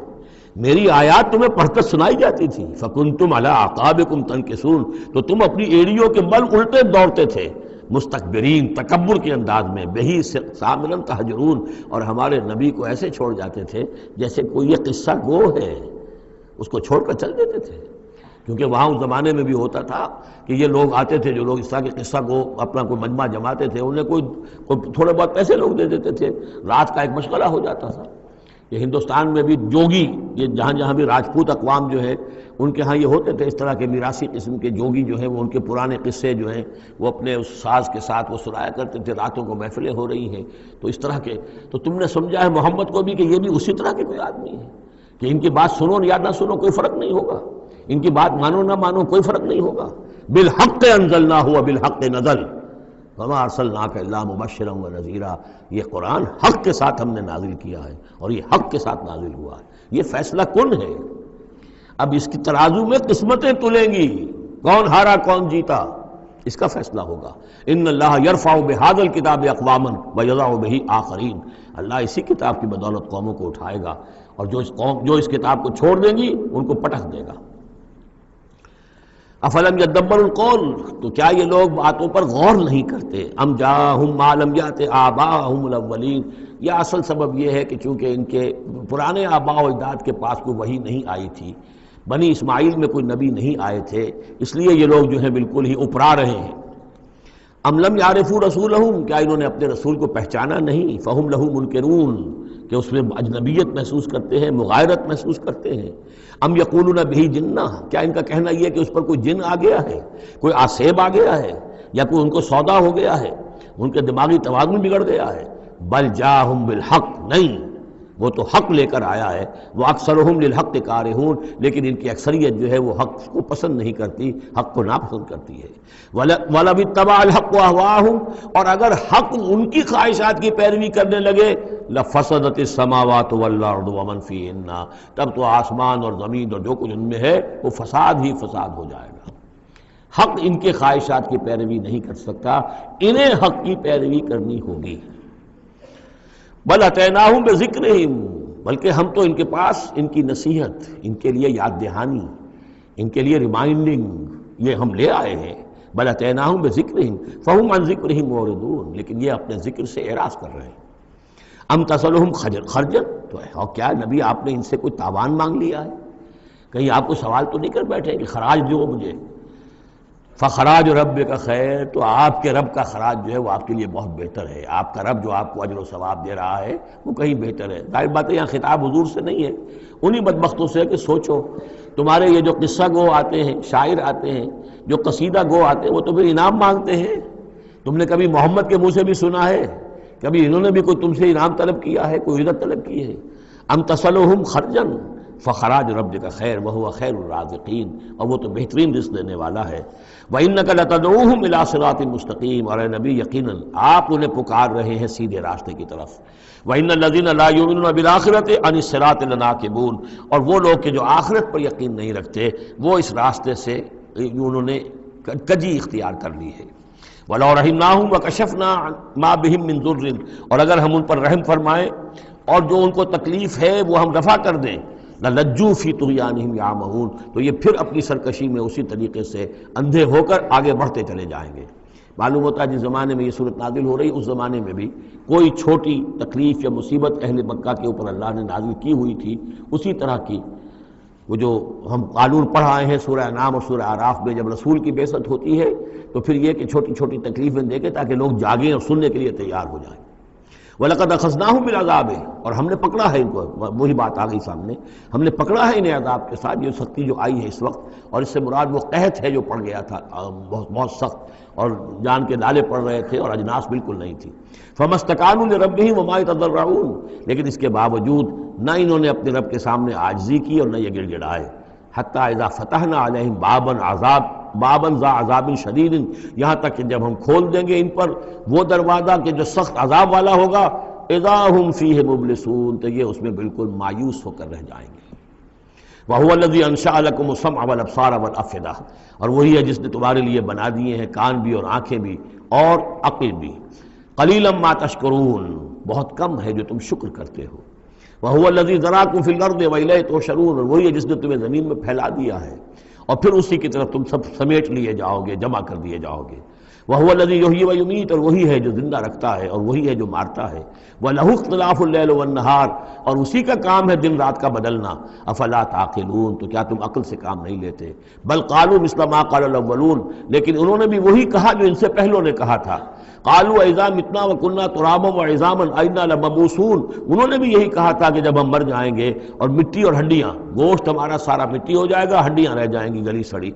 میری آیات تمہیں پڑھ کر سنائی جاتی تھی، فکنتم علی اعقابکم تنکسون، تو تم اپنی ایڑیوں کے بل الٹے دوڑتے تھے، مستکبرین، تکبر کے انداز میں، بہی سامنا تہجرون، اور ہمارے نبی کو ایسے چھوڑ جاتے تھے جیسے کوئی یہ قصہ گو ہے، اس کو چھوڑ کر چل دیتے تھے۔ کیونکہ وہاں اس زمانے میں بھی ہوتا تھا کہ یہ لوگ آتے تھے جو لوگ اس طرح کے قصہ کو اپنا کوئی مجمع جماتے تھے، انہیں کوئی تھوڑے بہت پیسے لوگ دے دیتے تھے، رات کا ایک مشغلہ ہو جاتا تھا۔ یہ ہندوستان میں بھی جوگی، یہ جہاں جہاں بھی راجپوت اقوام جو ہے ان کے ہاں یہ ہوتے تھے اس طرح کے میراثی قسم کے جوگی جو ہیں، وہ ان کے پرانے قصے جو ہیں وہ اپنے اس ساز کے ساتھ وہ سنایا کرتے تھے، راتوں کو محفلیں ہو رہی ہیں تو اس طرح کے، تو تم نے سمجھا ہے محمد کو بھی کہ یہ بھی اسی طرح کے کوئی آدمی ہے کہ ان کی بات سنو یا نہ سنو کوئی فرق نہیں ہوگا، ان کی بات مانو نہ مانو کوئی فرق نہیں ہوگا۔ بالحق انزلناہ وبالحق نزل وما ارسلناک الا مبشرا ونذیرا، یہ قرآن حق کے ساتھ ہم نے نازل کیا ہے اور یہ حق کے ساتھ نازل ہوا ہے، یہ فیصلہ کن ہے۔ اب اس کی ترازو میں قسمتیں تلیں گی، کون ہارا کون جیتا اس کا فیصلہ ہوگا۔ ان اللہ یرفع بہذا الکتاب اقواما ویضع بہ آخرین، اللہ اسی کتاب کی بدولت قوموں کو اٹھائے گا، اور جو اس کتاب کو چھوڑ دیں گی ان کو پٹخ دے گا۔ افلم یدبر القول، تو کیا یہ لوگ باتوں پر غور نہیں کرتے؟ ام جاءہم ما لم یأت آباءہم الاولین، یا اصل سبب یہ ہے کہ چونکہ ان کے پرانے آباء و اجداد کے پاس کوئی وحی نہیں آئی تھی، بنی اسماعیل میں کوئی نبی نہیں آئے تھے، اس لیے یہ لوگ جو ہیں بالکل ہی اپرا رہے ہیں۔ ام لم یعرفوا رسولہم، کیا انہوں نے اپنے رسول کو پہچانا نہیں؟ فہم لہ منکرون، کہ اس میں اجنبیت محسوس کرتے ہیں، مغایرت محسوس کرتے ہیں۔ ام یقولون بہ جنہ، کیا ان کا کہنا یہ ہے کہ اس پر کوئی جن آ گیا ہے، کوئی آسیب آ گیا ہے، یا کوئی ان کو سودا ہو گیا ہے، ان کے دماغی توازن بگڑ گیا ہے؟ بل جاءہم بالحق، نہیں، وہ تو حق لے کر آیا ہے۔ وہ اکثرہم للحق کارہون، لیکن ان کی اکثریت جو ہے وہ حق کو پسند نہیں کرتی، حق کو ناپسند کرتی ہے۔ وَلَوِ اتَّبَعَ الْحَقُّ أَهْوَاءَهُمْ، اور اگر حق ان کی خواہشات کی پیروی کرنے لگے، لَفَسَدَتِ السَّمَاوَاتُ وَالْأَرْضُ وَمَنْ فِيهِنَّ، تب تو آسمان اور زمین اور جو کچھ ان میں ہے وہ فساد ہی فساد ہو جائے گا۔ حق ان کے خواہشات کی پیروی نہیں کر سکتا، انہیں حق کی پیروی کرنی ہوگی۔ بل اتیناہم بذکرہم، بلکہ ہم تو ان کے پاس ان کی نصیحت، ان کے لیے یاد دہانی، ان کے لیے ریمائنڈنگ یہ ہم لے آئے ہیں۔ بل اتیناہم بذکرہم فہم عن ذکرہم معرضون، لیکن یہ اپنے ذکر سے اعراض کر رہے ہیں۔ ام تسألہم خرجا، تو اور کیا نبی آپ نے ان سے کوئی تاوان مانگ لیا ہے؟ کہیں آپ کو سوال تو نہیں کر بیٹھے کہ خراج دو مجھے؟ فخراج رب کا خیر، تو آپ کے رب کا خراج جو ہے وہ آپ کے لیے بہت بہتر ہے۔ آپ کا رب جو آپ کو اجر و ثواب دے رہا ہے وہ کہیں بہتر ہے۔ ظاہر بات ہے یہاں خطاب حضور سے نہیں ہے، انہی بدبختوں سے ہے کہ سوچو، تمہارے یہ جو قصہ گو آتے ہیں، شاعر آتے ہیں، جو قصیدہ گو آتے ہیں، وہ تو پھر انعام مانگتے ہیں۔ تم نے کبھی محمد کے منہ سے بھی سنا ہے؟ کبھی انہوں نے بھی کوئی تم سے انعام طلب کیا ہے، کوئی عزت طلب کی ہے؟ ام تسألہم خرجا فخراج رب کا خیر وہو خیر الرازقین، اور وہ تو بہترین رزق دینے والا ہے۔ وَإِنَّكَ لَتَدْعُوهُمْ إِلَىٰ صِرَاطٍ مُسْتَقِيمٍ، اور اے نبی یقیناً آپ انہیں پکار رہے ہیں سیدھے راستے کی طرف۔ وَإِنَّ الَّذِينَ لَا يُؤْمِنُونَ بِالْآخِرَةِ عَنِ الصِّرَاطِ لَنَاكِبُونَ، اور وہ لوگ کہ جو آخرت پر یقین نہیں رکھتے وہ اس راستے سے انہوں نے کجی اختیار کر لی ہے۔ وَلَوْ رَحِمْنَاهُمْ وَكَشَفْنَا مَا بِهِم مِّن ضُرٍّ، اور اگر ہم ان پر رحم فرمائیں اور جو ان کو تکلیف ہے وہ ہم رفع کر دیں، لَلَجُّوا فِي طُغْيَانِهِمْ يَعْمَهُونَ، تو یہ پھر اپنی سرکشی میں اسی طریقے سے اندھے ہو کر آگے بڑھتے چلے جائیں گے۔ معلوم ہوتا ہے جس زمانے میں یہ صورت نازل ہو رہی، اس زمانے میں بھی کوئی چھوٹی تکلیف یا مصیبت اہل مکہ کے اوپر اللہ نے نازل کی ہوئی تھی، اسی طرح کی وہ جو ہم قانون پڑھ آئے ہیں سورہ انعام اور سورہ اعراف میں، جب رسول کی بعثت ہوتی ہے تو پھر یہ کہ چھوٹی چھوٹی تکلیفیں دے کے تاکہ لوگ جاگیں اور سننے کے لیے تیار ہو جائیں۔ وَلَقَدْ أَخَذْنَاهُمْ بِالْعَذَابِ، اور ہم نے پکڑا ہے ان کو، وہی بات آ گئی سامنے، ہم نے پکڑا ہے انہیں عذاب کے ساتھ، یہ سختی جو آئی ہے اس وقت، اور اس سے مراد وہ قحط ہے جو پڑ گیا تھا بہت سخت، اور جان کے نالے پڑ رہے تھے اور اجناس بالکل نہیں تھی۔ فَمَا اسْتَكَانُوا لِرَبِّهِمْ وَمَا يَتَضَرَّعُونَ، لیکن اس کے باوجود نہ انہوں نے اپنے رب کے سامنے عاجزی کی اور نہ یہ گڑ گڑائے۔ حتیٰ اذا فتحنا علیہم بابا ذا عذاب شدید، یہاں تک کہ جب ہم کھول دیں گے ان پر وہ دروازہ کہ جو سخت عذاب والا ہوگا، اذا ہم فیہ مبلسون، تو یہ اس میں بالکل مایوس ہو کر رہ جائیں گے۔ وَهُوَ الَّذِي أَنشَأَ لَكُمُ السَّمْعَ وَالْأَبْصَارَ وَالْأَفْئِدَةَ، اور وہی ہے جس نے تمہارے لیے بنا دیے ہیں کان بھی اور آنکھیں بھی اور عقل بھی۔ قَلِيلًا مَا تَشْكُرُونَ، بہت کم ہے جو تم شکر کرتے ہو۔ وَهُوَ الَّذِي ذَرَاكُمْ فِي الْأَرْضِ وَإِلَيْهِ تُحْشَرُونَ، اور وہی ہے جس نے تمہیں زمین میں پھیلا دیا ہے اور پھر اسی کی طرف تم سب سمیٹ لیے جاؤ گے، جمع کر دیے جاؤ گے۔ وَهُوَ الَّذِي يُحْيِي وَيُمِيتُ، اور وہی ہے جو زندہ رکھتا ہے اور وہی ہے جو مارتا ہے۔ وَلَهُ اخْتِلَافُ اللَّيْلِ وَالنَّهَارِ، اور اسی کا کام ہے دن رات کا بدلنا۔ أَفَلَا تَعْقِلُونَ، تو کیا تم عقل سے کام نہیں لیتے؟ بل قالوا مثل ما قال الأولون، لیکن انہوں نے بھی وہی کہا جو ان سے پہلوں نے کہا تھا۔ قالوا اذا متنا وكنا ترابا وعظاما أئنا لمبعوثون، انہوں نے بھی یہی کہا تھا کہ جب ہم مر جائیں گے اور مٹی اور ہڈیاں، گوشت ہمارا سارا مٹی ہو جائے گا، ہڈیاں رہ جائیں گی گلی سڑی۔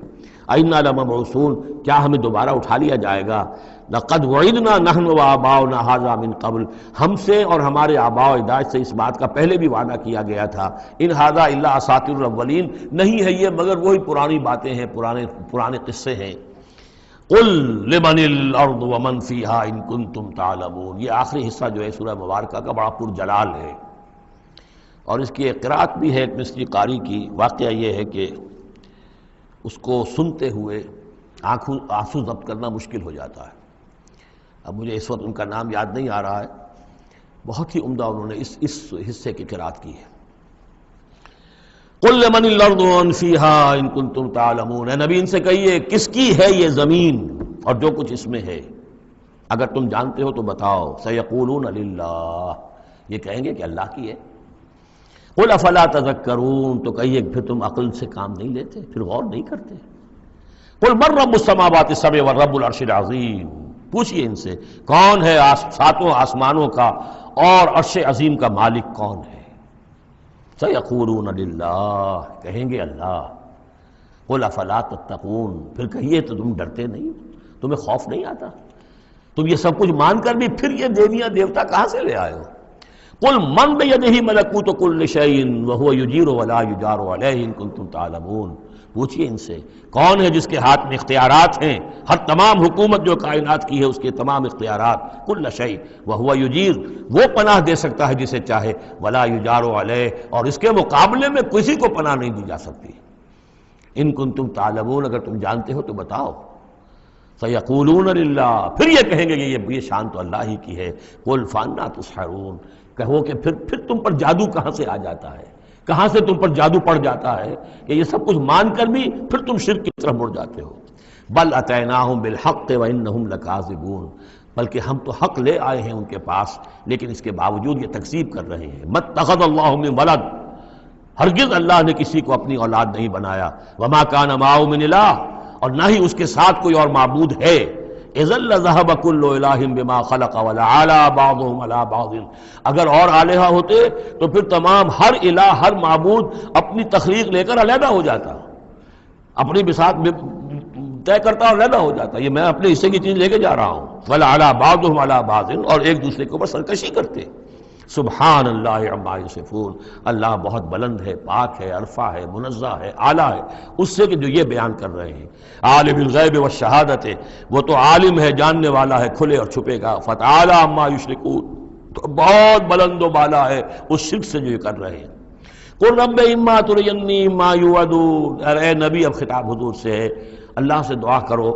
أئنا لمبعوثون، کیا ہمیں دوبارہ اٹھا لیا جائے گا؟ لقد وعدنا نحن وآباؤنا هذا من قبل، ہم سے اور ہمارے آباء و اجداد سے اس بات کا پہلے بھی وعدہ کیا گیا تھا۔ ان هذا الا اساطير الاولین، نہیں ہے یہ مگر وہی پرانی باتیں ہیں، پرانے قصے ہیں۔ قل لمن الارض ومن فیہا ان کنتم تعلمون، یہ آخری حصہ جو ہے سورہ مبارکہ کا بڑا پرجلال ہے، اور اس کی ایک قرأت بھی ہے ایک مصری قاری کی۔ واقعہ یہ ہے کہ اس کو سنتے ہوئے آنسو ضبط کرنا مشکل ہو جاتا ہے۔ اب مجھے اس وقت ان کا نام یاد نہیں آ رہا ہے، بہت ہی عمدہ انہوں نے اس حصے کی قرأت کی ہے۔ قل لمن الارض ومن فیہا ان کنتم تعلمون، اے نبی ان سے کہیے کس کی ہے یہ زمین اور جو کچھ اس میں ہے، اگر تم جانتے ہو تو بتاؤ۔ سیقولون للہ، یہ کہیں گے کہ اللہ کی ہے۔ قل افلا تذکرون، تو کہیے پھر تم عقل سے کام نہیں لیتے، پھر غور نہیں کرتے۔ قل من رب السماوات السبع ورب العرش العظیم، پوچھئے ان سے کون ہے ساتوں آسمانوں کا اور عرش عظیم کا مالک کون ہے؟ سیقولون للہ، کہیں گے اللہ۔ قل افلا تتقون، پھر کہیے تو تم ڈرتے نہیں، تمہیں خوف نہیں آتا؟ تم یہ سب کچھ مان کر بھی پھر یہ دیویاں دیوتا کہاں سے لے آئے ہو؟ قل من بیدہ ملکوت کل شیء وہو یجیر ولا یجار علیہ ان کنتم تعلمون، پوچھئے ان سے کون ہے جس کے ہاتھ میں اختیارات ہیں، ہر تمام حکومت جو کائنات کی ہے اس کے تمام اختیارات، کل شیء وہو یجیر، وہ پناہ دے سکتا ہے جسے چاہے، ولا یجار علیہ، اور اس کے مقابلے میں کسی کو پناہ نہیں دی جا سکتی۔ ان کنتم تعلمون، اگر تم جانتے ہو تو بتاؤ۔ سیقولون للہ، پھر یہ کہیں گے کہ یہ شان تو اللہ ہی کی ہے۔ قل فانا تسحرون، کہو کہ پھر تم پر جادو کہاں سے آ جاتا ہے، کہاں سے تم پر جادو پڑ جاتا ہے کہ یہ سب کچھ مان کر بھی پھر تم شرک کی طرف مڑ جاتے ہو۔ بل اتیناہم بالحق وانہم لکاذبون، بلکہ ہم تو حق لے آئے ہیں ان کے پاس، لیکن اس کے باوجود یہ تکذیب کر رہے ہیں۔ مَتَّخَذَ اللَّهُ مِن وَلَدٍ، ہرگز اللہ نے کسی کو اپنی اولاد نہیں بنایا۔ وَمَا كَانَ مَعَهُ مِنْ إِلَٰهٍ، اور نہ ہی اس کے ساتھ کوئی اور معبود ہے۔ اذا لذهب كل الہ بما خلق ولعلى بعضهم على بعض، اگر اور الہہ ہوتے تو پھر تمام ہر الہ ہر معبود اپنی تخلیق لے کر علیحدہ ہو جاتا، اپنی بساط طے کرتا اور علیحدہ ہو جاتا، یہ میں اپنے حصے کی چیز لے کے جا رہا ہوں۔ ولعلى بعضهم على بعض، اور ایک دوسرے کے اوپر سرکشی کرتے۔ سبحان اللہ عما یصفون، اللہ بہت بلند ہے، پاک ہے، عرفہ ہے، منزہ ہے، اعلیٰ ہے اس سے کہ جو یہ بیان کر رہے ہیں۔ عالم الغیب والشہادت، وہ تو عالم ہے، جاننے والا ہے کھلے اور چھپے کا۔ فتعالی عما یشرکون، تو بہت بلند و بالا ہے اس شرک سے جو یہ کر رہے ہیں۔ قل رب اما ترینی ما یوعدون، اے نبی اب خطاب حضور سے ہے، اللہ سے دعا کرو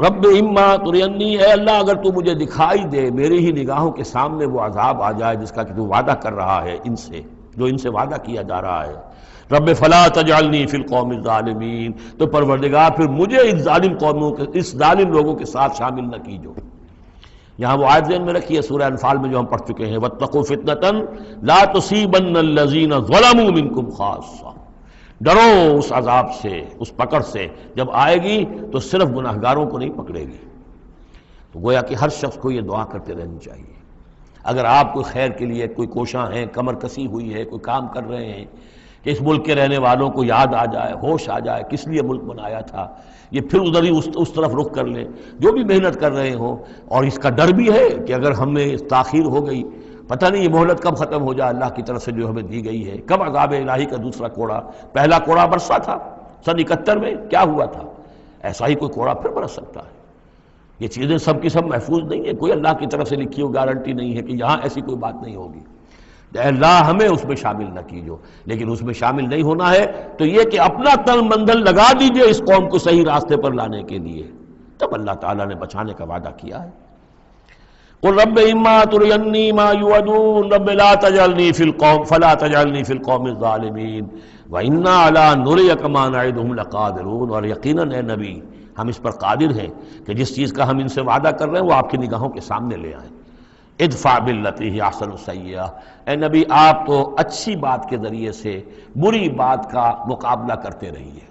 رب اما ترینی، اے اللہ اگر تو مجھے دکھائی دے، میری ہی نگاہوں کے سامنے وہ عذاب آ جائے جس کا کہ تو وعدہ کر رہا ہے ان سے، جو ان سے وعدہ کیا جا رہا ہے۔ رب فلا تجعلنی فی القوم الظالمین، تو پروردگار پھر مجھے اس ظالم قوموں کے، اس ظالم لوگوں کے ساتھ شامل نہ کیجو۔ یہاں وہ آیت ذہن میں رکھی ہے سورہ انفال میں جو ہم پڑھ چکے ہیں، واتقوا فتنة لا تصیبن الذین ظلموا منکم خاصہ، ڈرو اس عذاب سے، اس پکڑ سے، جب آئے گی تو صرف گناہگاروں کو نہیں پکڑے گی۔ تو گویا کہ ہر شخص کو یہ دعا کرتے رہنی چاہیے۔ اگر آپ کوئی خیر کے لیے کوئی کوشاں ہیں، کمر کسی ہوئی ہے، کوئی کام کر رہے ہیں کہ اس ملک کے رہنے والوں کو یاد آ جائے، ہوش آ جائے کس لیے ملک بنایا تھا، یہ پھر ادھر ہی اس طرف رخ کر لیں، جو بھی محنت کر رہے ہوں، اور اس کا ڈر بھی ہے کہ اگر ہمیں تاخیر ہو گئی، پتہ نہیں یہ مہلت کب ختم ہو جائے اللہ کی طرف سے جو ہمیں دی گئی ہے، کب عذاب الہی کا دوسرا کوڑا، پہلا کوڑا برسا تھا سن 71 میں، کیا ہوا تھا، ایسا ہی کوئی کوڑا پھر برس سکتا ہے۔ یہ چیزیں سب کی سب محفوظ نہیں ہیں، کوئی اللہ کی طرف سے لکھی ہو گارنٹی نہیں ہے کہ یہاں ایسی کوئی بات نہیں ہوگی۔ اے اللہ ہمیں اس میں شامل نہ کیجو، لیکن اس میں شامل نہیں ہونا ہے تو یہ کہ اپنا تن مندل لگا دیجئے اس قوم کو صحیح راستے پر لانے کے لیے، تب اللہ تعالیٰ نے بچانے کا وعدہ کیا ہے۔ قل رب اما ترینی ما یوعدون رب لا تجعلنی فی القوم فلا تجعلنی فی القوم الظالمین وانا علی نریک ما نعدہم لقادرون، اور یقیناً اے نبی ہم اس پر قادر ہیں کہ جس چیز کا ہم ان سے وعدہ کر رہے ہیں وہ آپ کی نگاہوں کے سامنے لے آئیں۔ ادفع باللتی ہی احسن السیئہ، اے نبی آپ تو اچھی بات کے ذریعے سے بری بات کا مقابلہ کرتے رہیے۔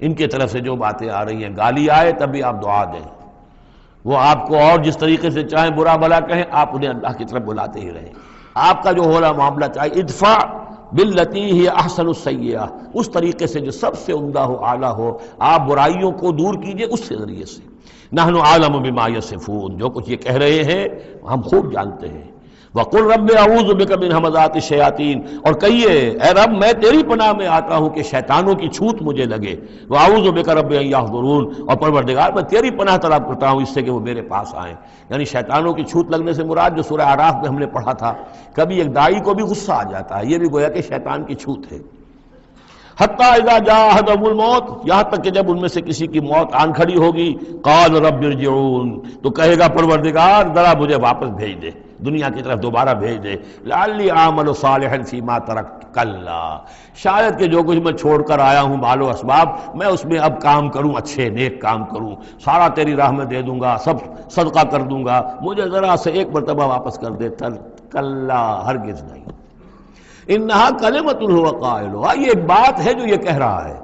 ان کی طرف سے جو باتیں آ رہی ہیں، گالی آئے تب بھی آپ دعا دیں، وہ آپ کو اور جس طریقے سے چاہیں برا بھلا کہیں، آپ انہیں اللہ کی طرف بلاتے ہی رہیں۔ آپ کا جو ہو رہا معاملہ چاہے ادفع باللتی ہی احسن السیئہ، اس طریقے سے جو سب سے عمدہ ہو، اعلیٰ ہو، آپ برائیوں کو دور کیجئے اس سے ذریعے سے۔ نحن عالم بما یصفون، جو کچھ یہ کہہ رہے ہیں ہم خوب جانتے ہیں۔ وقل رب اعوذ بک من ہمزات الشیاطین، اور کہیے اے رب میں تیری پناہ میں آتا ہوں کہ شیطانوں کی چھوت مجھے لگے۔ واعوذ بک رب ان یحضرون، اور پروردگار میں تیری پناہ طلب کرتا ہوں اس سے کہ وہ میرے پاس آئیں۔ یعنی شیطانوں کی چھوت لگنے سے مراد جو سورہ اعراف میں ہم نے پڑھا تھا، کبھی ایک داعی کو بھی غصہ آ جاتا ہے، یہ بھی گویا کہ شیطان کی چھوت ہے۔ حتی اذا جاء احدهم الموت، یہاں تک کہ جب ان میں سے کسی کی موت آن کھڑی ہوگی، قال رب ارجعون، تو کہے گا پروردگار ذرا مجھے واپس بھیج دے، دنیا کی طرف دوبارہ بھیج دے. لعلی اعمل صالحا فیما ترکت کلا، شاید کہ جو کچھ میں چھوڑ کر آیا ہوں بال و اسباب، میں اس میں اب کام کروں، اچھے نیک کام کروں، سارا تیری راہ میں دے دوں گا، سب صدقہ کر دوں گا، مجھے ذرا سے ایک مرتبہ واپس کر دے. کلا، ہرگز نہیں. انہا کلمۃ هو قائلها، یہ ایک بات ہے جو یہ کہہ رہا ہے.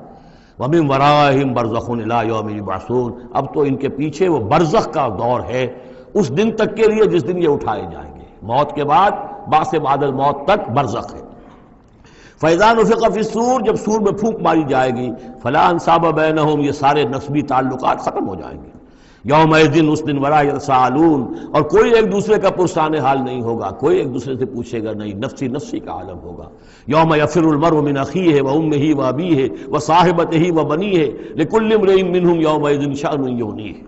وَمِن وَرَائِهِمْ بَرْزَخٌ إِلَىٰ يَوْمِ يُبْعَثُونَ، اب تو ان کے پیچھے وہ برزخ کا دور ہے، اس دن تک کے لیے جس دن یہ اٹھائے جائیں گے. موت کے بعد، بعث بعد الموت تک برزخ ہے. فَإِذَا نُفِخَ فِي الصُّورِ، جب سور میں پھونک ماری جائے گی، فَلَا أَنْسَابَ بَيْنَهُمْ، یہ سارے نسبی تعلقات ختم ہو جائیں گے. یومئذ، اس دن، ولا یتساءلون، اور کوئی ایک دوسرے کا پرسان حال نہیں ہوگا، کوئی ایک دوسرے سے پوچھے گا نہیں، نفسی نفسی کا عالم ہوگا. یوم یفر المرء من اخیہ وامہ وابیہ وصاحبتہ وبنیہ لکل امرئ منہم یومئذ شأن یغنیہ.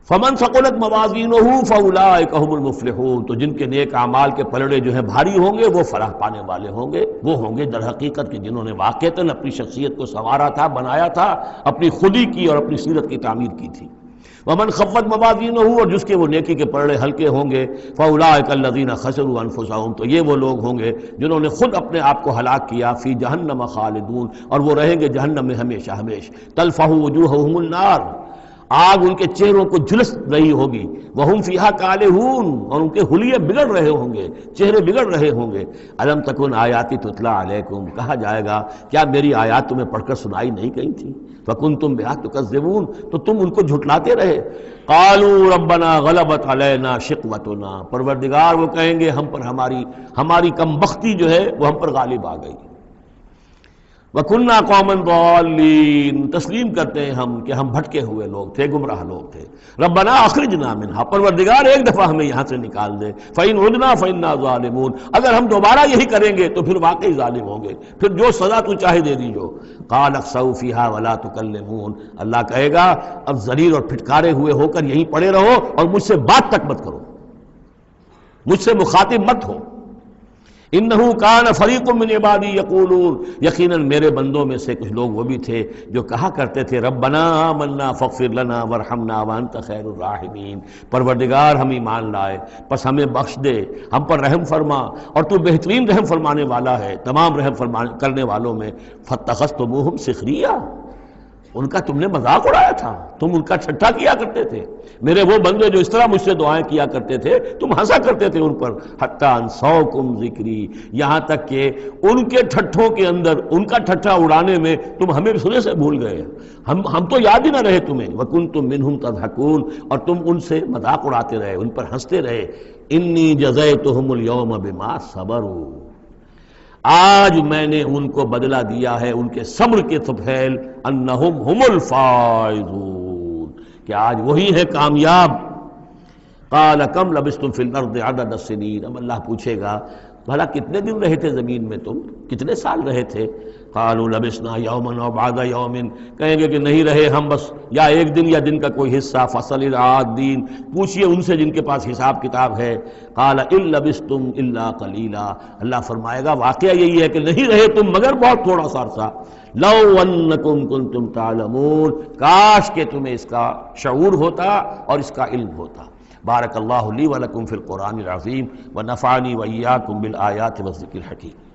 فمن ثقلت موازینہ فاولئک هم المفلحون، تو جن کے نیک اعمال کے پلڑے جو ہیں بھاری ہوں گے وہ فلاح پانے والے ہوں گے. وہ ہوں گے در حقیقت کہ جنہوں نے واقعتاً اپنی شخصیت کو سنوارا تھا، بنایا تھا، اپنی خودی کی اور اپنی سیرت کی تعمیر کی تھی. ومن خفت موازینہ، اور جس کے وہ نیکی کے پلڑے ہلکے ہوں گے، فاولئک الذین خسروا انفسهم، تو یہ وہ لوگ ہوں گے جنہوں نے خود اپنے آپ کو ہلاک کیا. فی جہنم خالدون، اور وہ رہیں گے جہنم میں ہمیشہ ہمیشہ. تلفح وجوہہم النار، آگ ان کے چہروں کو جھلس رہی ہوگی. وہم فیہا کالہون، اور ان کے حلیے بگڑ رہے ہوں گے، چہرے بگڑ رہے ہوں گے. الم تکن آیاتی تتلی علیکم، کہا جائے گا کیا میری آیات تمہیں پڑھ کر سنائی نہیں گئی تھی؟ فکنتم بہا تکذبون، تو تم ان کو جھٹلاتے رہے. قالوا ربنا غلبت علینا شقوتنا، پروردگار وہ کہیں گے ہم پر ہماری کم بختی جو ہے وہ ہم پر غالب آ گئی. وَكُنَّا قَوْمًا ضَالِّينَ، تسلیم کرتے ہیں ہم کہ ہم بھٹکے ہوئے لوگ تھے، گمراہ لوگ تھے. ربنا اخرجنا منہا، پروردگار ایک دفعہ ہمیں یہاں سے نکال دے. فَإِنْ عُدْنَا فَإِنَّا ظَالِمُونَ، اگر ہم دوبارہ یہی کریں گے تو پھر واقعی ظالم ہوں گے، پھر جو سزا تو چاہے دے دیجو. قَالَ اخْسَئُوا فِيهَا وَلَا تُكَلِّمُونَ، اللہ کہے گا اب ذلیل اور پھٹکارے ہوئے ہو کر یہیں پڑے رہو اور مجھ سے بات تک مت کرو، مجھ سے مخاطب مت ہو. انہو کان فریق من عبادی یقولون، یقیناً میرے بندوں میں سے کچھ لوگ وہ بھی تھے جو کہا کرتے تھے ربنا آمنا فاغفر لنا وارحمنا وانت خیر الراحمین، پروردگار ہم ایمان لائے پس ہمیں بخش دے، ہم پر رحم فرما، اور تو بہترین رحم فرمانے والا ہے تمام رحم کرنے والوں میں. فاتخذتموہم سخریا، ان کا تم نے مذاق اڑایا تھا، تم ان کا ٹھٹھا کیا کرتے تھے. میرے وہ بندے جو اس طرح مجھ سے دعائیں کیا کرتے تھے تم ہنسا کرتے تھے ان پر. حتی انسوکم ذکری، یہاں تک کہ ان کے ٹھٹھوں کے اندر، ان کا ٹھٹھا اڑانے میں تم ہمیں سنے سے بھول گئے، ہم تو یاد ہی نہ رہے تمہیں. وکنتم منہم تضحکون، اور تم ان سے مذاق اڑاتے رہے، ان پر ہنستے رہے. انی جزیتہم اليوم بما صبروا، آج میں نے ان کو بدلہ دیا ہے ان کے صبر کے طفیل. انہم ہم الفائزون، کہ آج وہی ہے کامیاب. قال کم لبثتم فی الارض عدد السنین، اب اللہ پوچھے گا بھلا کتنے دن رہے تھے زمین میں، تم کتنے سال رہے تھے؟ قالوا لبثنا یوما او بعد یوم، کہیں گے کہ نہیں رہے ہم بس یا ایک دن یا دن کا کوئی حصہ. فصل العادین، پوچھئے ان سے جن کے پاس حساب کتاب ہے. قال ان لبثتم الا قلیلا، اللہ فرمائے گا واقعہ یہی ہے کہ نہیں رہے تم مگر بہت تھوڑا سا عرصہ. لو انکم کنتم تعلمون، کاش کہ تمہیں اس کا شعور ہوتا اور اس کا علم ہوتا. بارک اللہ لی ولکم فی القرآن العظیم ونفعنی وإیاکم بالآیات والذکر الحکیم.